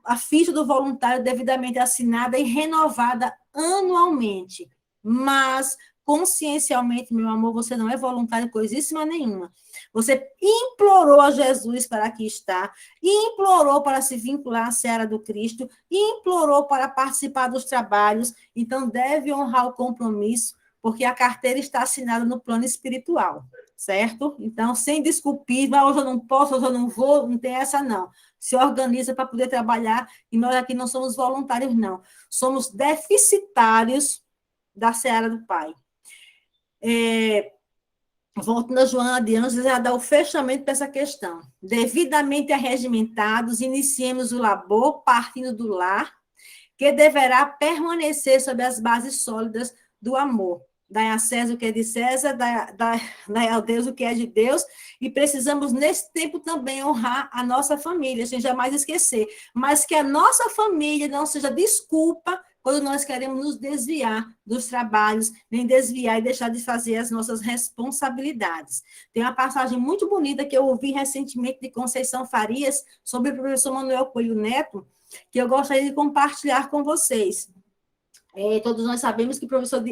a ficha do voluntário devidamente assinada e renovada anualmente. Mas, consciencialmente, meu amor, você não é voluntário coisíssima nenhuma. Você implorou a Jesus para aqui estar, implorou para se vincular à seara do Cristo, implorou para participar dos trabalhos, então deve honrar o compromisso, porque a carteira está assinada no plano espiritual, certo? Então, sem desculpismo, hoje eu não posso, hoje eu não vou, não tem essa não. Se organiza para poder trabalhar, e nós aqui não somos voluntários, não. Somos deficitários da seara do Pai. Voltando a Joana de Ângeles, ela dá o fechamento para essa questão. Devidamente arregimentados, iniciemos o labor partindo do lar, que deverá permanecer sob as bases sólidas do amor. Dai a César o que é de César, dai a Deus o que é de Deus, e precisamos, nesse tempo, também honrar a nossa família, sem jamais esquecer. Mas que a nossa família não seja desculpa quando nós queremos nos desviar dos trabalhos, nem desviar e deixar de fazer as nossas responsabilidades. Tem uma passagem muito bonita que eu ouvi recentemente de Conceição Farias, sobre o professor Manuel Coelho Neto, que eu gostaria de compartilhar com vocês. Todos nós sabemos que o professor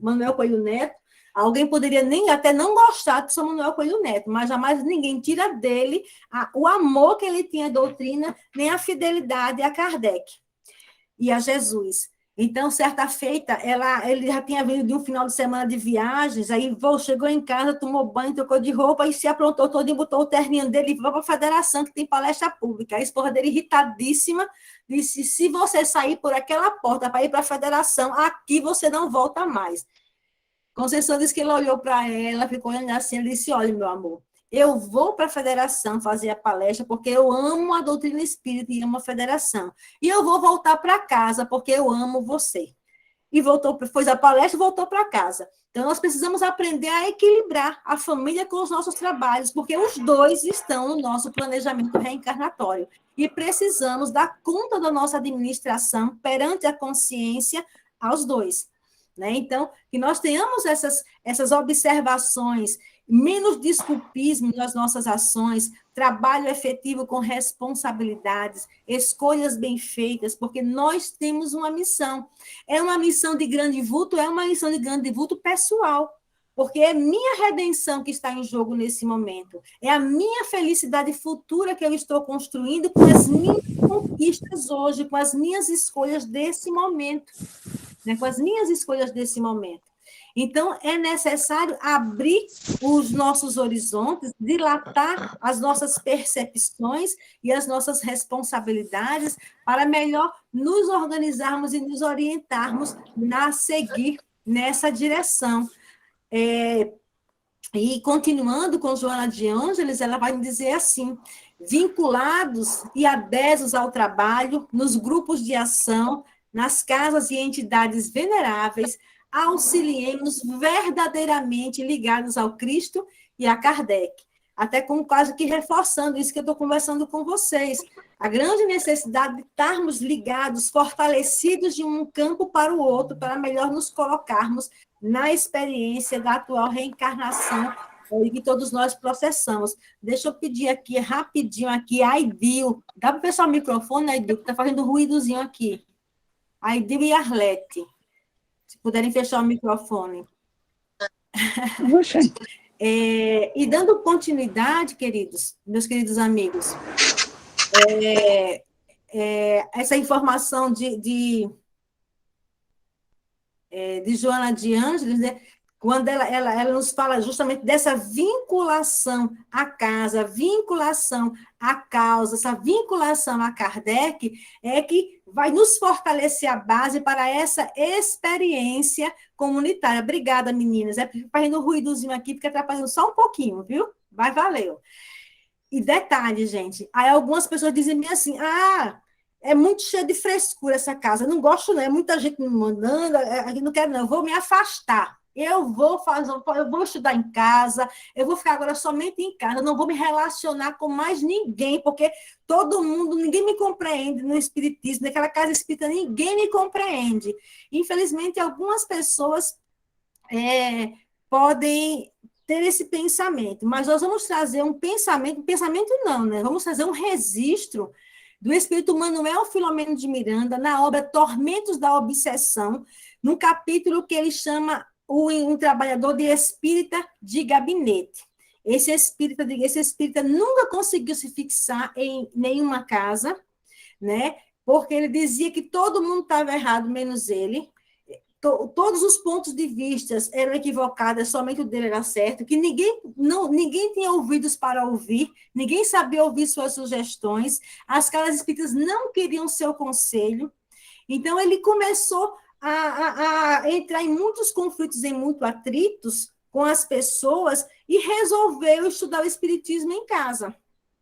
Manuel Coelho Neto, alguém poderia nem até não gostar do professor Manuel Coelho Neto, mas jamais ninguém tira dele o amor que ele tinha à doutrina, nem a fidelidade a Kardec e a Jesus. Então, certa feita, ele já tinha vindo de um final de semana de viagens, aí chegou em casa, tomou banho, trocou de roupa e se aprontou todo e botou o terninho dele e foi para a federação, que tem palestra pública. A esposa dele, irritadíssima, disse, se você sair por aquela porta para ir para a federação, aqui você não volta mais. Conceição disse que ele olhou para ela, ficou olhando assim, ele disse, olha, meu amor, eu vou para a federação fazer a palestra porque eu amo a doutrina espírita e amo a federação. E eu vou voltar para casa porque eu amo você. E fez a palestra e voltou para casa. Então, nós precisamos aprender a equilibrar a família com os nossos trabalhos, porque os dois estão no nosso planejamento reencarnatório. E precisamos dar conta da nossa administração perante a consciência aos dois. Né? Então, que nós tenhamos essas observações, menos desculpismo nas nossas ações, trabalho efetivo com responsabilidades, escolhas bem feitas, porque nós temos uma missão. É uma missão de grande vulto, é uma missão de grande vulto pessoal, porque é minha redenção que está em jogo nesse momento, é a minha felicidade futura que eu estou construindo com as minhas conquistas hoje, com as minhas escolhas desse momento, né? Com as minhas escolhas desse momento. Então, é necessário abrir os nossos horizontes, dilatar as nossas percepções e as nossas responsabilidades para melhor nos organizarmos e nos orientarmos a seguir nessa direção. E continuando com Joana de Ângeles, ela vai dizer assim, vinculados e adessos ao trabalho, nos grupos de ação, nas casas e entidades veneráveis, auxiliemos verdadeiramente ligados ao Cristo e a Kardec. até como quase que reforçando isso que eu estou conversando com vocês. A grande necessidade de estarmos ligados, fortalecidos de um campo para o outro, para melhor nos colocarmos na experiência da atual reencarnação que todos nós processamos. Deixa eu pedir aqui, rapidinho, aqui, a Aidil. Dá para fechar o microfone, Aidil, que está fazendo um ruídozinho aqui. Aidil e Arlete. Se puderem fechar o microfone. E dando continuidade, queridos, meus queridos amigos, essa informação de Joana de Ângeles, né? Quando ela nos fala justamente dessa vinculação à casa, vinculação à causa, essa vinculação a Kardec, é que vai nos fortalecer a base para essa experiência comunitária. Obrigada, meninas. Fazendo um ruídozinho aqui, porque atrapalhando só um pouquinho, viu? Mas valeu. E detalhe, gente, aí algumas pessoas dizem assim, é muito cheio de frescura essa casa, não gosto não, é muita gente me mandando, não quero não, eu vou me afastar. Eu vou estudar em casa, eu vou ficar agora somente em casa, eu não vou me relacionar com mais ninguém, porque ninguém me compreende no espiritismo, naquela casa espírita, ninguém me compreende. Infelizmente, algumas pessoas podem ter esse pensamento, mas nós vamos trazer um pensamento não, né? Vamos trazer um registro do espírito Manuel Filomeno de Miranda, na obra Tormentos da Obsessão, num capítulo que ele chama um trabalhador de espírita de gabinete. Esse espírita nunca conseguiu se fixar em nenhuma casa, né? Porque ele dizia que todo mundo estava errado, menos ele. Todos os pontos de vista eram equivocados, somente o dele era certo, que ninguém tinha ouvidos para ouvir, ninguém sabia ouvir suas sugestões, as casas espíritas não queriam seu conselho. Então, ele começou a entrar em muitos conflitos, em muitos atritos com as pessoas e resolveu estudar o espiritismo em casa.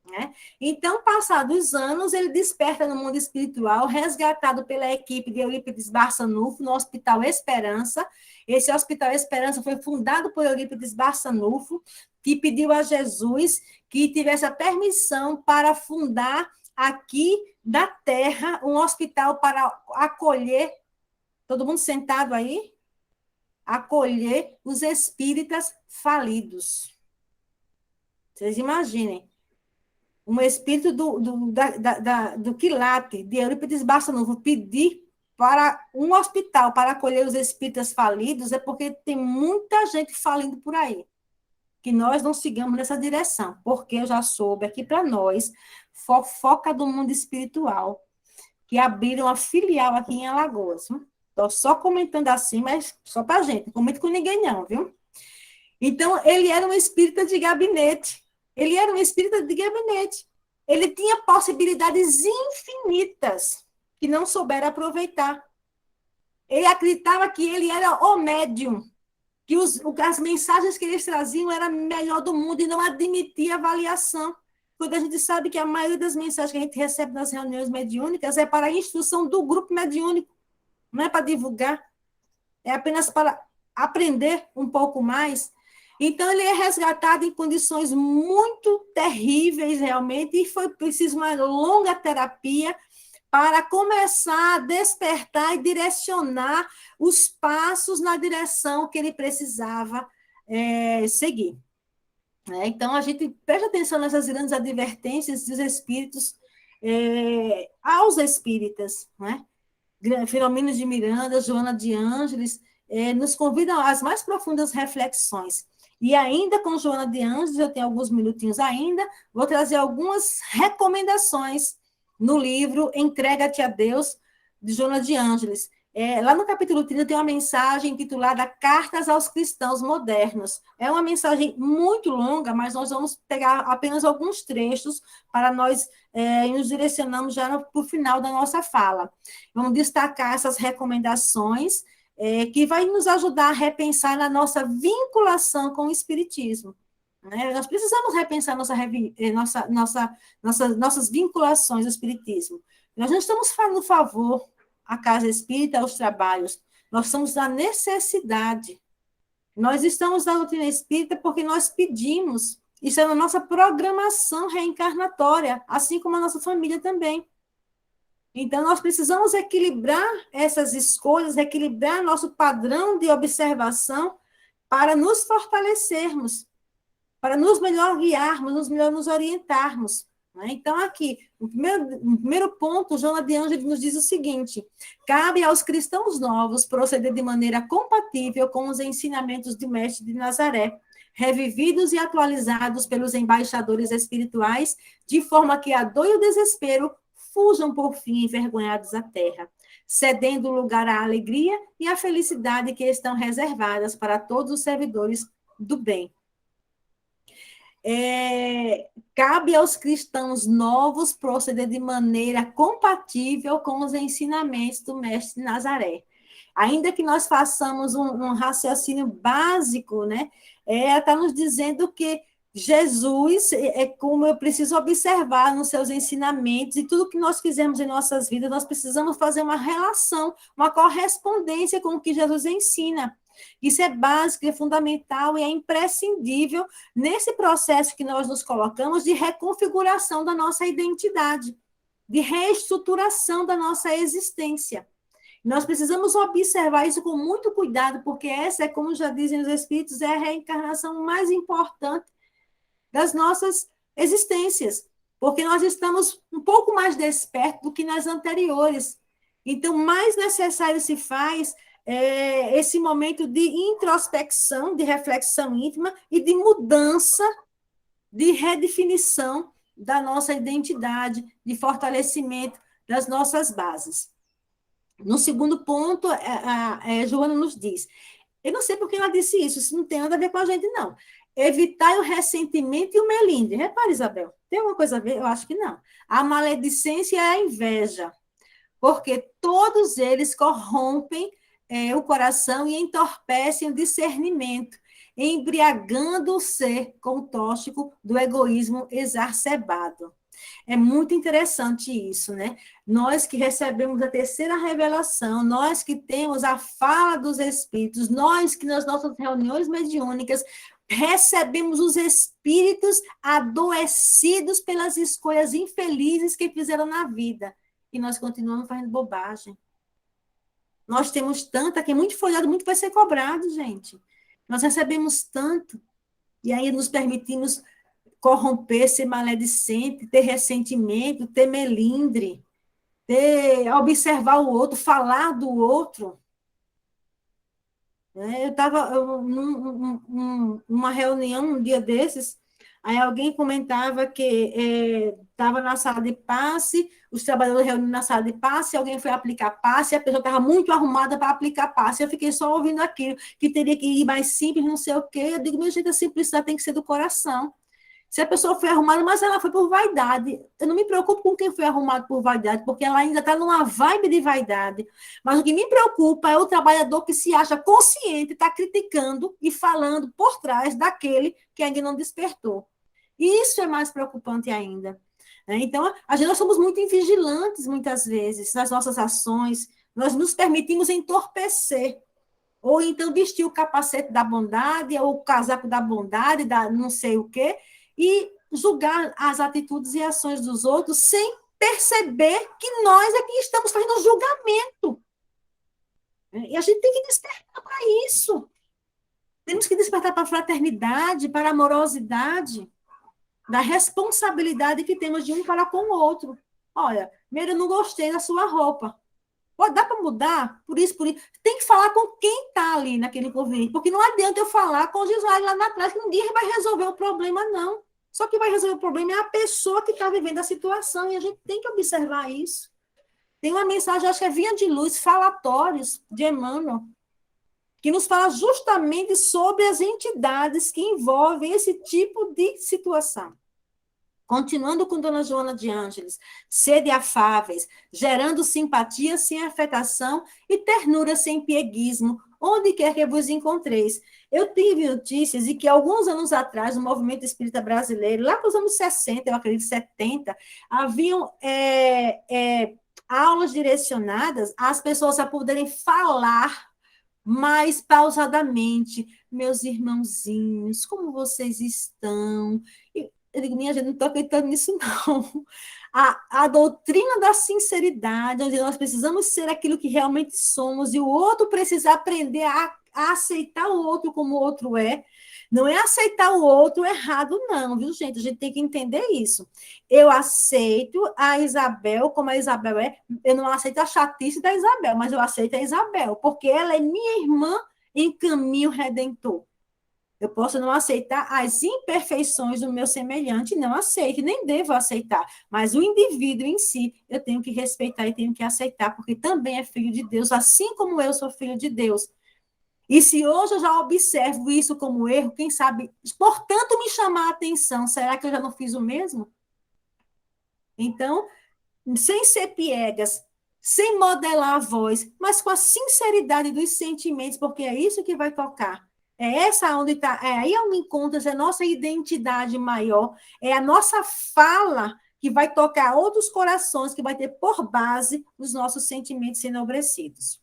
Né? Então, passados os anos, ele desperta no mundo espiritual, resgatado pela equipe de Eurípides Barçanufo, no Hospital Esperança. Esse Hospital Esperança foi fundado por Eurípides Barçanufo, que pediu a Jesus que tivesse a permissão para fundar aqui da terra um hospital para acolher, todo mundo sentado aí? Acolher os espíritas falidos. Vocês imaginem. Um espírito do quilate, de Eurípides Barçanufo, pedir para um hospital para acolher os espíritas falidos, é porque tem muita gente falindo por aí. Que nós não sigamos nessa direção, porque eu já soube aqui para nós, fofoca do mundo espiritual, que abriram a filial aqui em Alagoas. Estou só comentando assim, mas só para a gente, não comento com ninguém não, viu? Então, ele era um espírita de gabinete. Ele era um espírita de gabinete. Ele tinha possibilidades infinitas que não souberam aproveitar. Ele acreditava que ele era o médium, que as mensagens que eles traziam era melhor do mundo e não admitia avaliação. Quando a gente sabe que a maioria das mensagens que a gente recebe nas reuniões mediúnicas é para a instrução do grupo mediúnico, não é para divulgar, é apenas para aprender um pouco mais. Então, ele é resgatado em condições muito terríveis, realmente, e foi preciso uma longa terapia para começar a despertar e direcionar os passos na direção que ele precisava seguir. Então, a gente presta atenção nessas grandes advertências dos espíritos aos espíritas, né? Filomeno de Miranda, Joana de Ângeles, nos convidam às mais profundas reflexões. E ainda com Joana de Ângeles, eu tenho alguns minutinhos ainda, vou trazer algumas recomendações no livro Entrega-te a Deus, de Joana de Ângeles. Lá no capítulo 30 tem uma mensagem intitulada Cartas aos Cristãos Modernos. É uma mensagem muito longa, mas nós vamos pegar apenas alguns trechos para nós nos direcionarmos já para o final da nossa fala. Vamos destacar essas recomendações que vai nos ajudar a repensar na nossa vinculação com o Espiritismo. Né? Nós precisamos repensar nossas vinculações ao Espiritismo. Nós não estamos fazendo favor à casa espírita, aos trabalhos, nós estamos na necessidade. Nós estamos na doutrina espírita porque nós pedimos Isso é na nossa programação reencarnatória, assim como a nossa família também. Então, nós precisamos equilibrar essas escolhas, equilibrar nosso padrão de observação para nos fortalecermos, para nos melhor guiarmos, nos melhor nos orientarmos. Né? Então, aqui, no primeiro ponto, Joana de Ângeles nos diz o seguinte: cabe aos cristãos novos proceder de maneira compatível com os ensinamentos do Mestre de Nazaré, revividos e atualizados pelos embaixadores espirituais, de forma que a dor e o desespero fujam por fim envergonhados à terra, cedendo lugar à alegria e à felicidade que estão reservadas para todos os servidores do bem. Cabe aos cristãos novos proceder de maneira compatível com os ensinamentos do Mestre de Nazaré. Ainda que nós façamos um raciocínio básico, né, está nos dizendo que Jesus é como eu preciso observar nos seus ensinamentos, e tudo que nós fizermos em nossas vidas, nós precisamos fazer uma relação, uma correspondência com o que Jesus ensina. Isso é básico, é fundamental e é imprescindível nesse processo que nós nos colocamos de reconfiguração da nossa identidade, de reestruturação da nossa existência. Nós precisamos observar isso com muito cuidado, porque essa é, como já dizem os Espíritos, é a reencarnação mais importante das nossas existências, porque nós estamos um pouco mais despertos do que nas anteriores. Então, mais necessário se faz esse momento de introspecção, de reflexão íntima e de mudança, de redefinição da nossa identidade, de fortalecimento das nossas bases. No segundo ponto, Joana nos diz, eu não sei por que ela disse isso não tem nada a ver com a gente, não. Evitar o ressentimento e o melindre. Repare, Isabel, tem alguma coisa a ver? Eu acho que não. A maledicência e a inveja, porque todos eles corrompem o coração e entorpecem o discernimento, embriagando o ser com o tóxico do egoísmo exacerbado. É muito interessante isso, né? Nós que recebemos a terceira revelação, nós que temos a fala dos Espíritos, nós que nas nossas reuniões mediúnicas recebemos os espíritos adoecidos pelas escolhas infelizes que fizeram na vida, e nós continuamos fazendo bobagem. Nós temos tanta, que muito foi dado, muito vai ser cobrado, gente. Nós recebemos tanto, e aí nos permitimos corromper, ser maledicente, ter ressentimento, ter melindre, observar o outro, falar do outro. Eu estava numa reunião um dia desses, aí alguém comentava que estava na sala de passe, os trabalhadores reunidos na sala de passe, alguém foi aplicar passe, a pessoa estava muito arrumada para aplicar passe, eu fiquei só ouvindo aquilo, que teria que ir mais simples, não sei o quê. Eu digo, meu gente, a simplicidade tem que ser do coração. Se a pessoa foi arrumada, mas ela foi por vaidade. Eu não me preocupo com quem foi arrumado por vaidade, porque ela ainda está numa vibe de vaidade. Mas o que me preocupa é o trabalhador que se acha consciente, está criticando e falando por trás daquele que ainda não despertou. E isso é mais preocupante ainda. Então, nós somos muito invigilantes, muitas vezes, nas nossas ações. Nós nos permitimos entorpecer. Ou então vestir o capacete da bondade, ou o casaco da bondade, da não sei o quê, e julgar as atitudes e ações dos outros sem perceber que nós é que estamos fazendo julgamento. E a gente tem que despertar para isso. Temos que despertar para a fraternidade, para a amorosidade, da responsabilidade que temos de um para com o outro. Olha, primeiro, eu não gostei da sua roupa. Pode dar para mudar? Por isso. Tem que falar com quem está ali naquele convite, porque não adianta eu falar com o Gisele lá atrás, que ninguém vai resolver o problema, não. Só que vai resolver o problema é a pessoa que está vivendo a situação, e a gente tem que observar isso. Tem uma mensagem, acho que é Vinha de Luz, Falatórios, de Emmanuel, que nos fala justamente sobre as entidades que envolvem esse tipo de situação. Continuando com Dona Joana de Ângeles, sede afáveis, gerando simpatia sem afetação e ternura sem pieguismo, onde quer que vos encontreis. Eu tive notícias de que alguns anos atrás, no movimento espírita brasileiro, lá para os anos 60, eu acredito 70, haviam aulas direcionadas às pessoas a poderem falar mais pausadamente, meus irmãozinhos, como vocês estão? E eu digo, minha gente, não estou acreditando nisso, não. A doutrina da sinceridade, onde nós precisamos ser aquilo que realmente somos, e o outro precisa aprender a aceitar o outro como o outro é. Não é aceitar o outro errado, não, viu, gente? A gente tem que entender isso. Eu aceito a Isabel como a Isabel é. Eu não aceito a chatice da Isabel, mas eu aceito a Isabel, porque ela é minha irmã em caminho redentor. Eu posso não aceitar as imperfeições do meu semelhante, não aceito, nem devo aceitar, mas o indivíduo em si, eu tenho que respeitar e tenho que aceitar, porque também é filho de Deus, assim como eu sou filho de Deus. E se hoje eu já observo isso como erro, quem sabe, portanto, me chamar a atenção, será que eu já não fiz o mesmo? Então, sem ser piegas, sem modelar a voz, mas com a sinceridade dos sentimentos, porque é isso que vai tocar. É essa onde está, é aí onde encontra a nossa identidade maior, é a nossa fala que vai tocar outros corações, que vai ter por base os nossos sentimentos enobrecidos.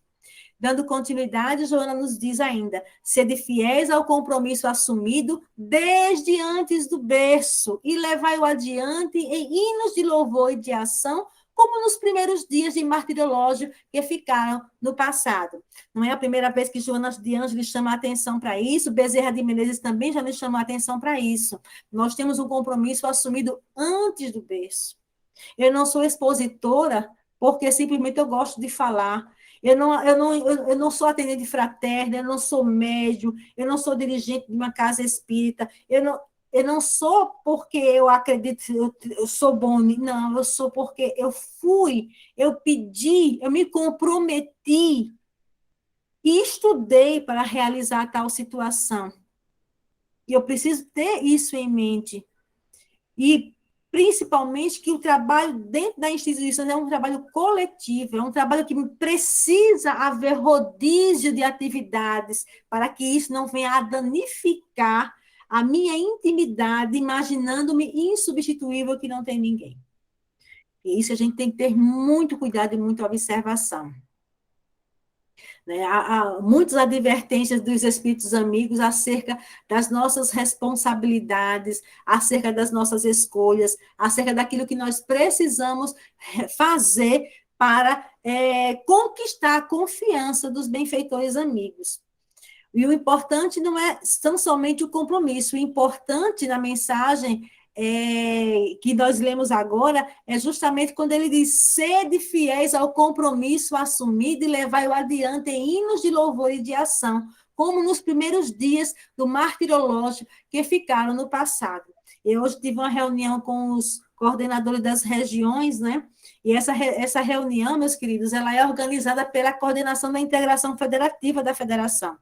Dando continuidade, Joana nos diz ainda: sede fiéis ao compromisso assumido desde antes do berço e levai-o adiante em hinos de louvor e de ação, como nos primeiros dias de martirológio que ficaram no passado. Não é a primeira vez que Joana de Ângeles chama a atenção para isso, Bezerra de Menezes também já nos chama a atenção para isso. Nós temos um compromisso assumido antes do berço. Eu não sou expositora porque simplesmente eu gosto de falar. Eu não sou atendente fraterna, eu não sou médium, eu não sou dirigente de uma casa espírita, eu não sou porque eu acredito, eu sou bom, não, eu sou porque eu fui, eu pedi, eu me comprometi e estudei para realizar tal situação. E eu preciso ter isso em mente. E, principalmente, que o trabalho dentro da instituição é um trabalho coletivo, é um trabalho que precisa haver rodízio de atividades para que isso não venha a danificar a minha intimidade, imaginando-me insubstituível que não tem ninguém. E isso a gente tem que ter muito cuidado e muita observação. Né? Há muitas advertências dos espíritos amigos acerca das nossas responsabilidades, acerca das nossas escolhas, acerca daquilo que nós precisamos fazer para conquistar a confiança dos benfeitores amigos. E o importante não é tão somente o compromisso, o importante na mensagem que nós lemos agora é justamente quando ele diz: sede fiéis ao compromisso assumido e levai-o adiante em hinos de louvor e de ação, como nos primeiros dias do martirológio que ficaram no passado. Eu hoje tive uma reunião com os coordenadores das regiões, né? E essa reunião, meus queridos, ela é organizada pela coordenação da integração federativa da federação.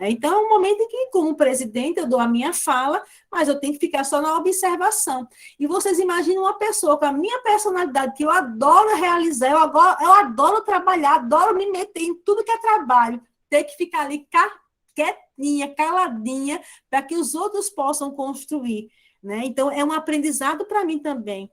Então, é um momento em que, como presidente, eu dou a minha fala, mas eu tenho que ficar só na observação. E vocês imaginam uma pessoa com a minha personalidade, que eu adoro realizar, eu adoro trabalhar, adoro me meter em tudo que é trabalho, ter que ficar ali quietinha, caladinha, para que os outros possam construir. Né? Então, é um aprendizado para mim também.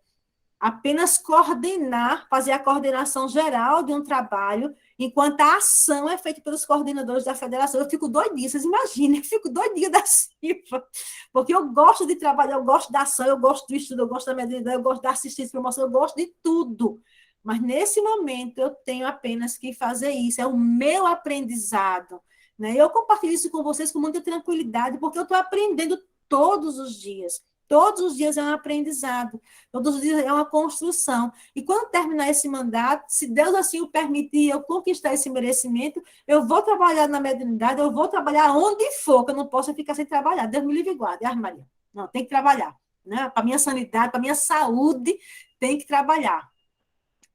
Apenas coordenar, fazer a coordenação geral de um trabalho, enquanto a ação é feita pelos coordenadores da federação. Eu fico doidinha, vocês imaginem, eu fico doidinha da Silva, porque eu gosto de trabalhar, eu gosto da ação, eu gosto do estudo, eu gosto da mediunidade, eu gosto da assistência e promoção, eu gosto de tudo. Mas, nesse momento, eu tenho apenas que fazer isso, é o meu aprendizado. Né? Eu compartilho isso com vocês com muita tranquilidade, porque eu estou aprendendo todos os dias. Todos os dias é um aprendizado, todos os dias é uma construção. E quando terminar esse mandato, se Deus assim o permitir, eu conquistar esse merecimento, eu vou trabalhar na mediunidade, eu vou trabalhar onde for, que eu não posso ficar sem trabalhar. Deus me livre e guarde, Maria. Não, tem que trabalhar. Né? Para a minha sanidade, para a minha saúde, tem que trabalhar.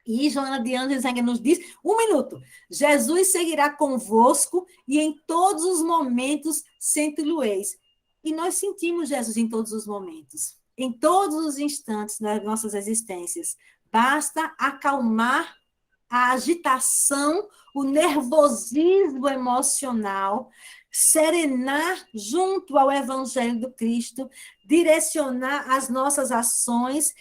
E Joana de Ângeles ainda nos diz, 1 minuto, Jesus seguirá convosco e em todos os momentos senti-lo-eis. E nós sentimos Jesus em todos os momentos, em todos os instantes das nossas existências. Basta acalmar a agitação, o nervosismo emocional, serenar junto ao Evangelho do Cristo, direcionar as nossas ações,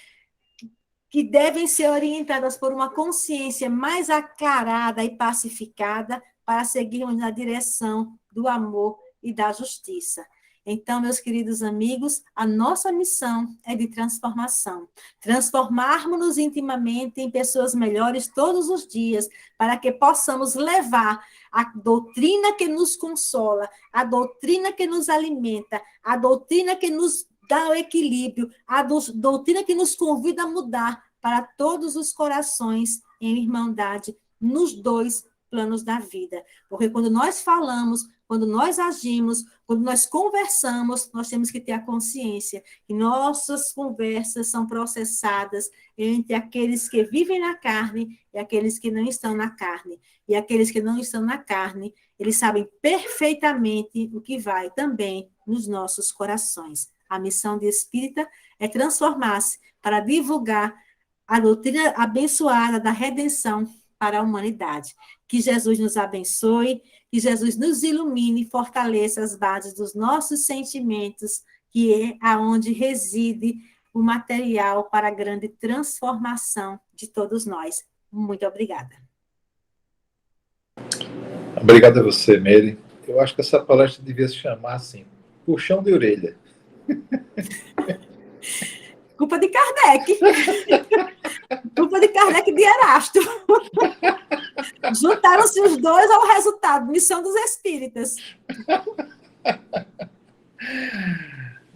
que devem ser orientadas por uma consciência mais aclarada e pacificada, para seguirmos na direção do amor e da justiça. Então, meus queridos amigos, a nossa missão é de transformação. Transformarmos-nos intimamente em pessoas melhores todos os dias, para que possamos levar a doutrina que nos consola, a doutrina que nos alimenta, a doutrina que nos dá o equilíbrio, a doutrina que nos convida a mudar para todos os corações em irmandade nos dois planos da vida. Porque quando nós falamos, quando nós agimos, quando nós conversamos, nós temos que ter a consciência que nossas conversas são processadas entre aqueles que vivem na carne e aqueles que não estão na carne. E aqueles que não estão na carne, eles sabem perfeitamente o que vai também nos nossos corações. A missão de espírita é transformar-se para divulgar a doutrina abençoada da redenção para a humanidade. Que Jesus nos abençoe, que Jesus nos ilumine e fortaleça as bases dos nossos sentimentos, que é aonde reside o material para a grande transformação de todos nós. Muito obrigada. Obrigado a você, Meire. Eu acho que essa palestra devia se chamar assim, puxão de orelha. Culpa de Kardec. Culpa de Kardec e de Erasto. Juntaram-se os dois ao resultado, missão dos espíritas.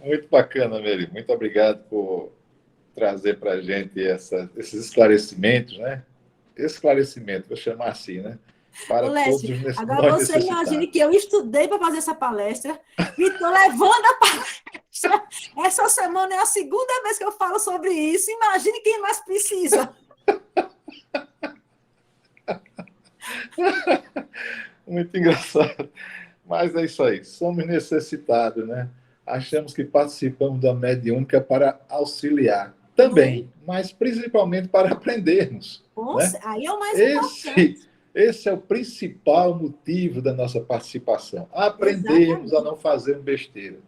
Muito bacana, Meire. Muito obrigado por trazer para a gente esses esclarecimentos, né? Esclarecimento, vou chamar assim, né? Para Leste, todos agora você imagine que eu estudei para fazer essa palestra e estou levando a palestra. Essa semana é a segunda vez que eu falo sobre isso. Imagine quem mais precisa. Muito engraçado. Mas é isso aí. Somos necessitados, né? Achamos que participamos da mediúnica para auxiliar também, mas principalmente para aprendermos. Né? Aí é o mais importante. Esse é o principal motivo da nossa participação. Aprendermos a não fazer besteira,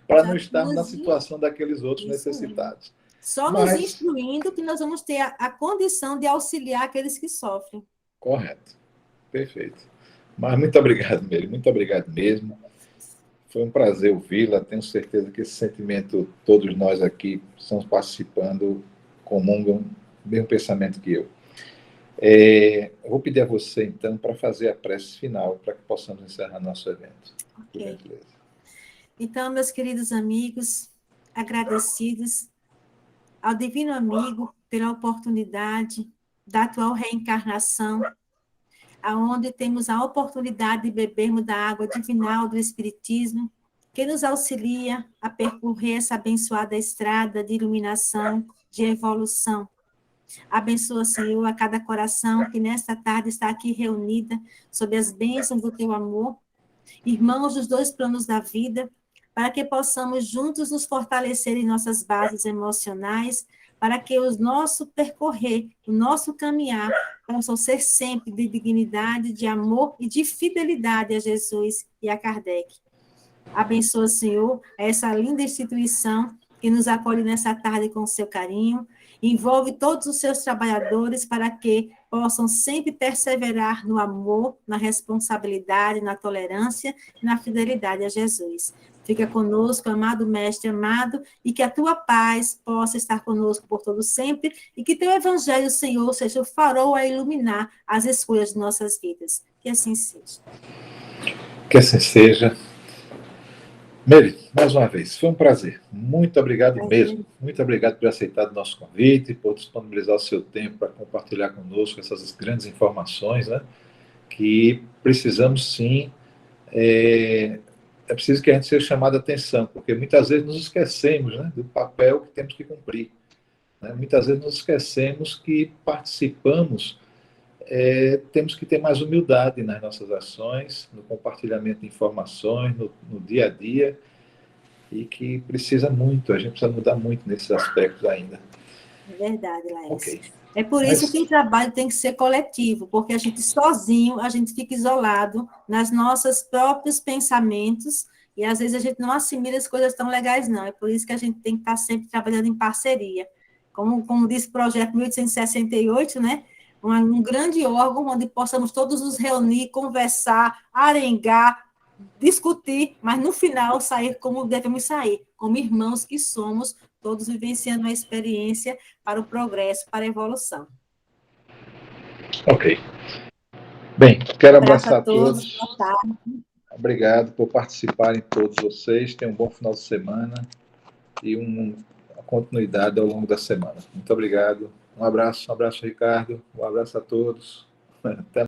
para não estarmos na situação daqueles outros necessitados. Só nos instruindo que nós vamos ter a condição de auxiliar aqueles que sofrem. Correto. Perfeito. Mas muito obrigado, Meire. Muito obrigado mesmo. Foi um prazer ouvi-la. Tenho certeza que esse sentimento, todos nós aqui estamos participando, comungam o mesmo pensamento que eu. Eu vou pedir a você, então, para fazer a prece final, para que possamos encerrar nosso evento. Ok. Então, meus queridos amigos, agradecidos ao Divino Amigo pela oportunidade da atual reencarnação, aonde temos a oportunidade de bebermos da água divinal do Espiritismo, que nos auxilia a percorrer essa abençoada estrada de iluminação, de evolução. Abençoa, Senhor, a cada coração que nesta tarde está aqui reunida sob as bênçãos do teu amor, irmãos dos dois planos da vida, para que possamos juntos nos fortalecer em nossas bases emocionais, para que o nosso percorrer, o nosso caminhar, possam ser sempre de dignidade, de amor e de fidelidade a Jesus e a Kardec. Abençoa, Senhor, essa linda instituição que nos acolhe nessa tarde com o seu carinho, envolve todos os seus trabalhadores para que possam sempre perseverar no amor, na responsabilidade, na tolerância e na fidelidade a Jesus. Fica conosco, amado Mestre, amado, e que a tua paz possa estar conosco por todo sempre, e que teu evangelho, Senhor, seja o farol a iluminar as escolhas de nossas vidas. Que assim seja. Que assim seja. Meire, mais uma vez, foi um prazer. Muito obrigado mesmo. Muito obrigado por aceitar o nosso convite, por disponibilizar o seu tempo para compartilhar conosco essas grandes informações, né? Que precisamos sim. É preciso que a gente seja chamado a atenção, porque muitas vezes nos esquecemos, né, do papel que temos que cumprir. Né? Muitas vezes nos esquecemos que participamos, temos que ter mais humildade nas nossas ações, no compartilhamento de informações, no dia a dia, e que precisa muito, a gente precisa mudar muito nesses aspectos ainda. É verdade, Laís. Okay. É por isso que o trabalho tem que ser coletivo, porque a gente sozinho, a gente fica isolado nas nossos próprios pensamentos, e às vezes a gente não assimila as coisas tão legais, não. É por isso que a gente tem que estar sempre trabalhando em parceria. Como diz o projeto 1868, né? um grande órgão onde possamos todos nos reunir, conversar, arengar, discutir, mas no final sair como devemos sair, como irmãos que somos, todos vivenciando uma experiência para o progresso, para a evolução. Ok. Bem, quero Um abraço a abraçar todos, todos. boa tarde. Obrigado por participarem todos vocês. Tenham um bom final de semana e uma continuidade ao longo da semana. Muito obrigado. Um abraço, Ricardo. Um abraço a todos. Até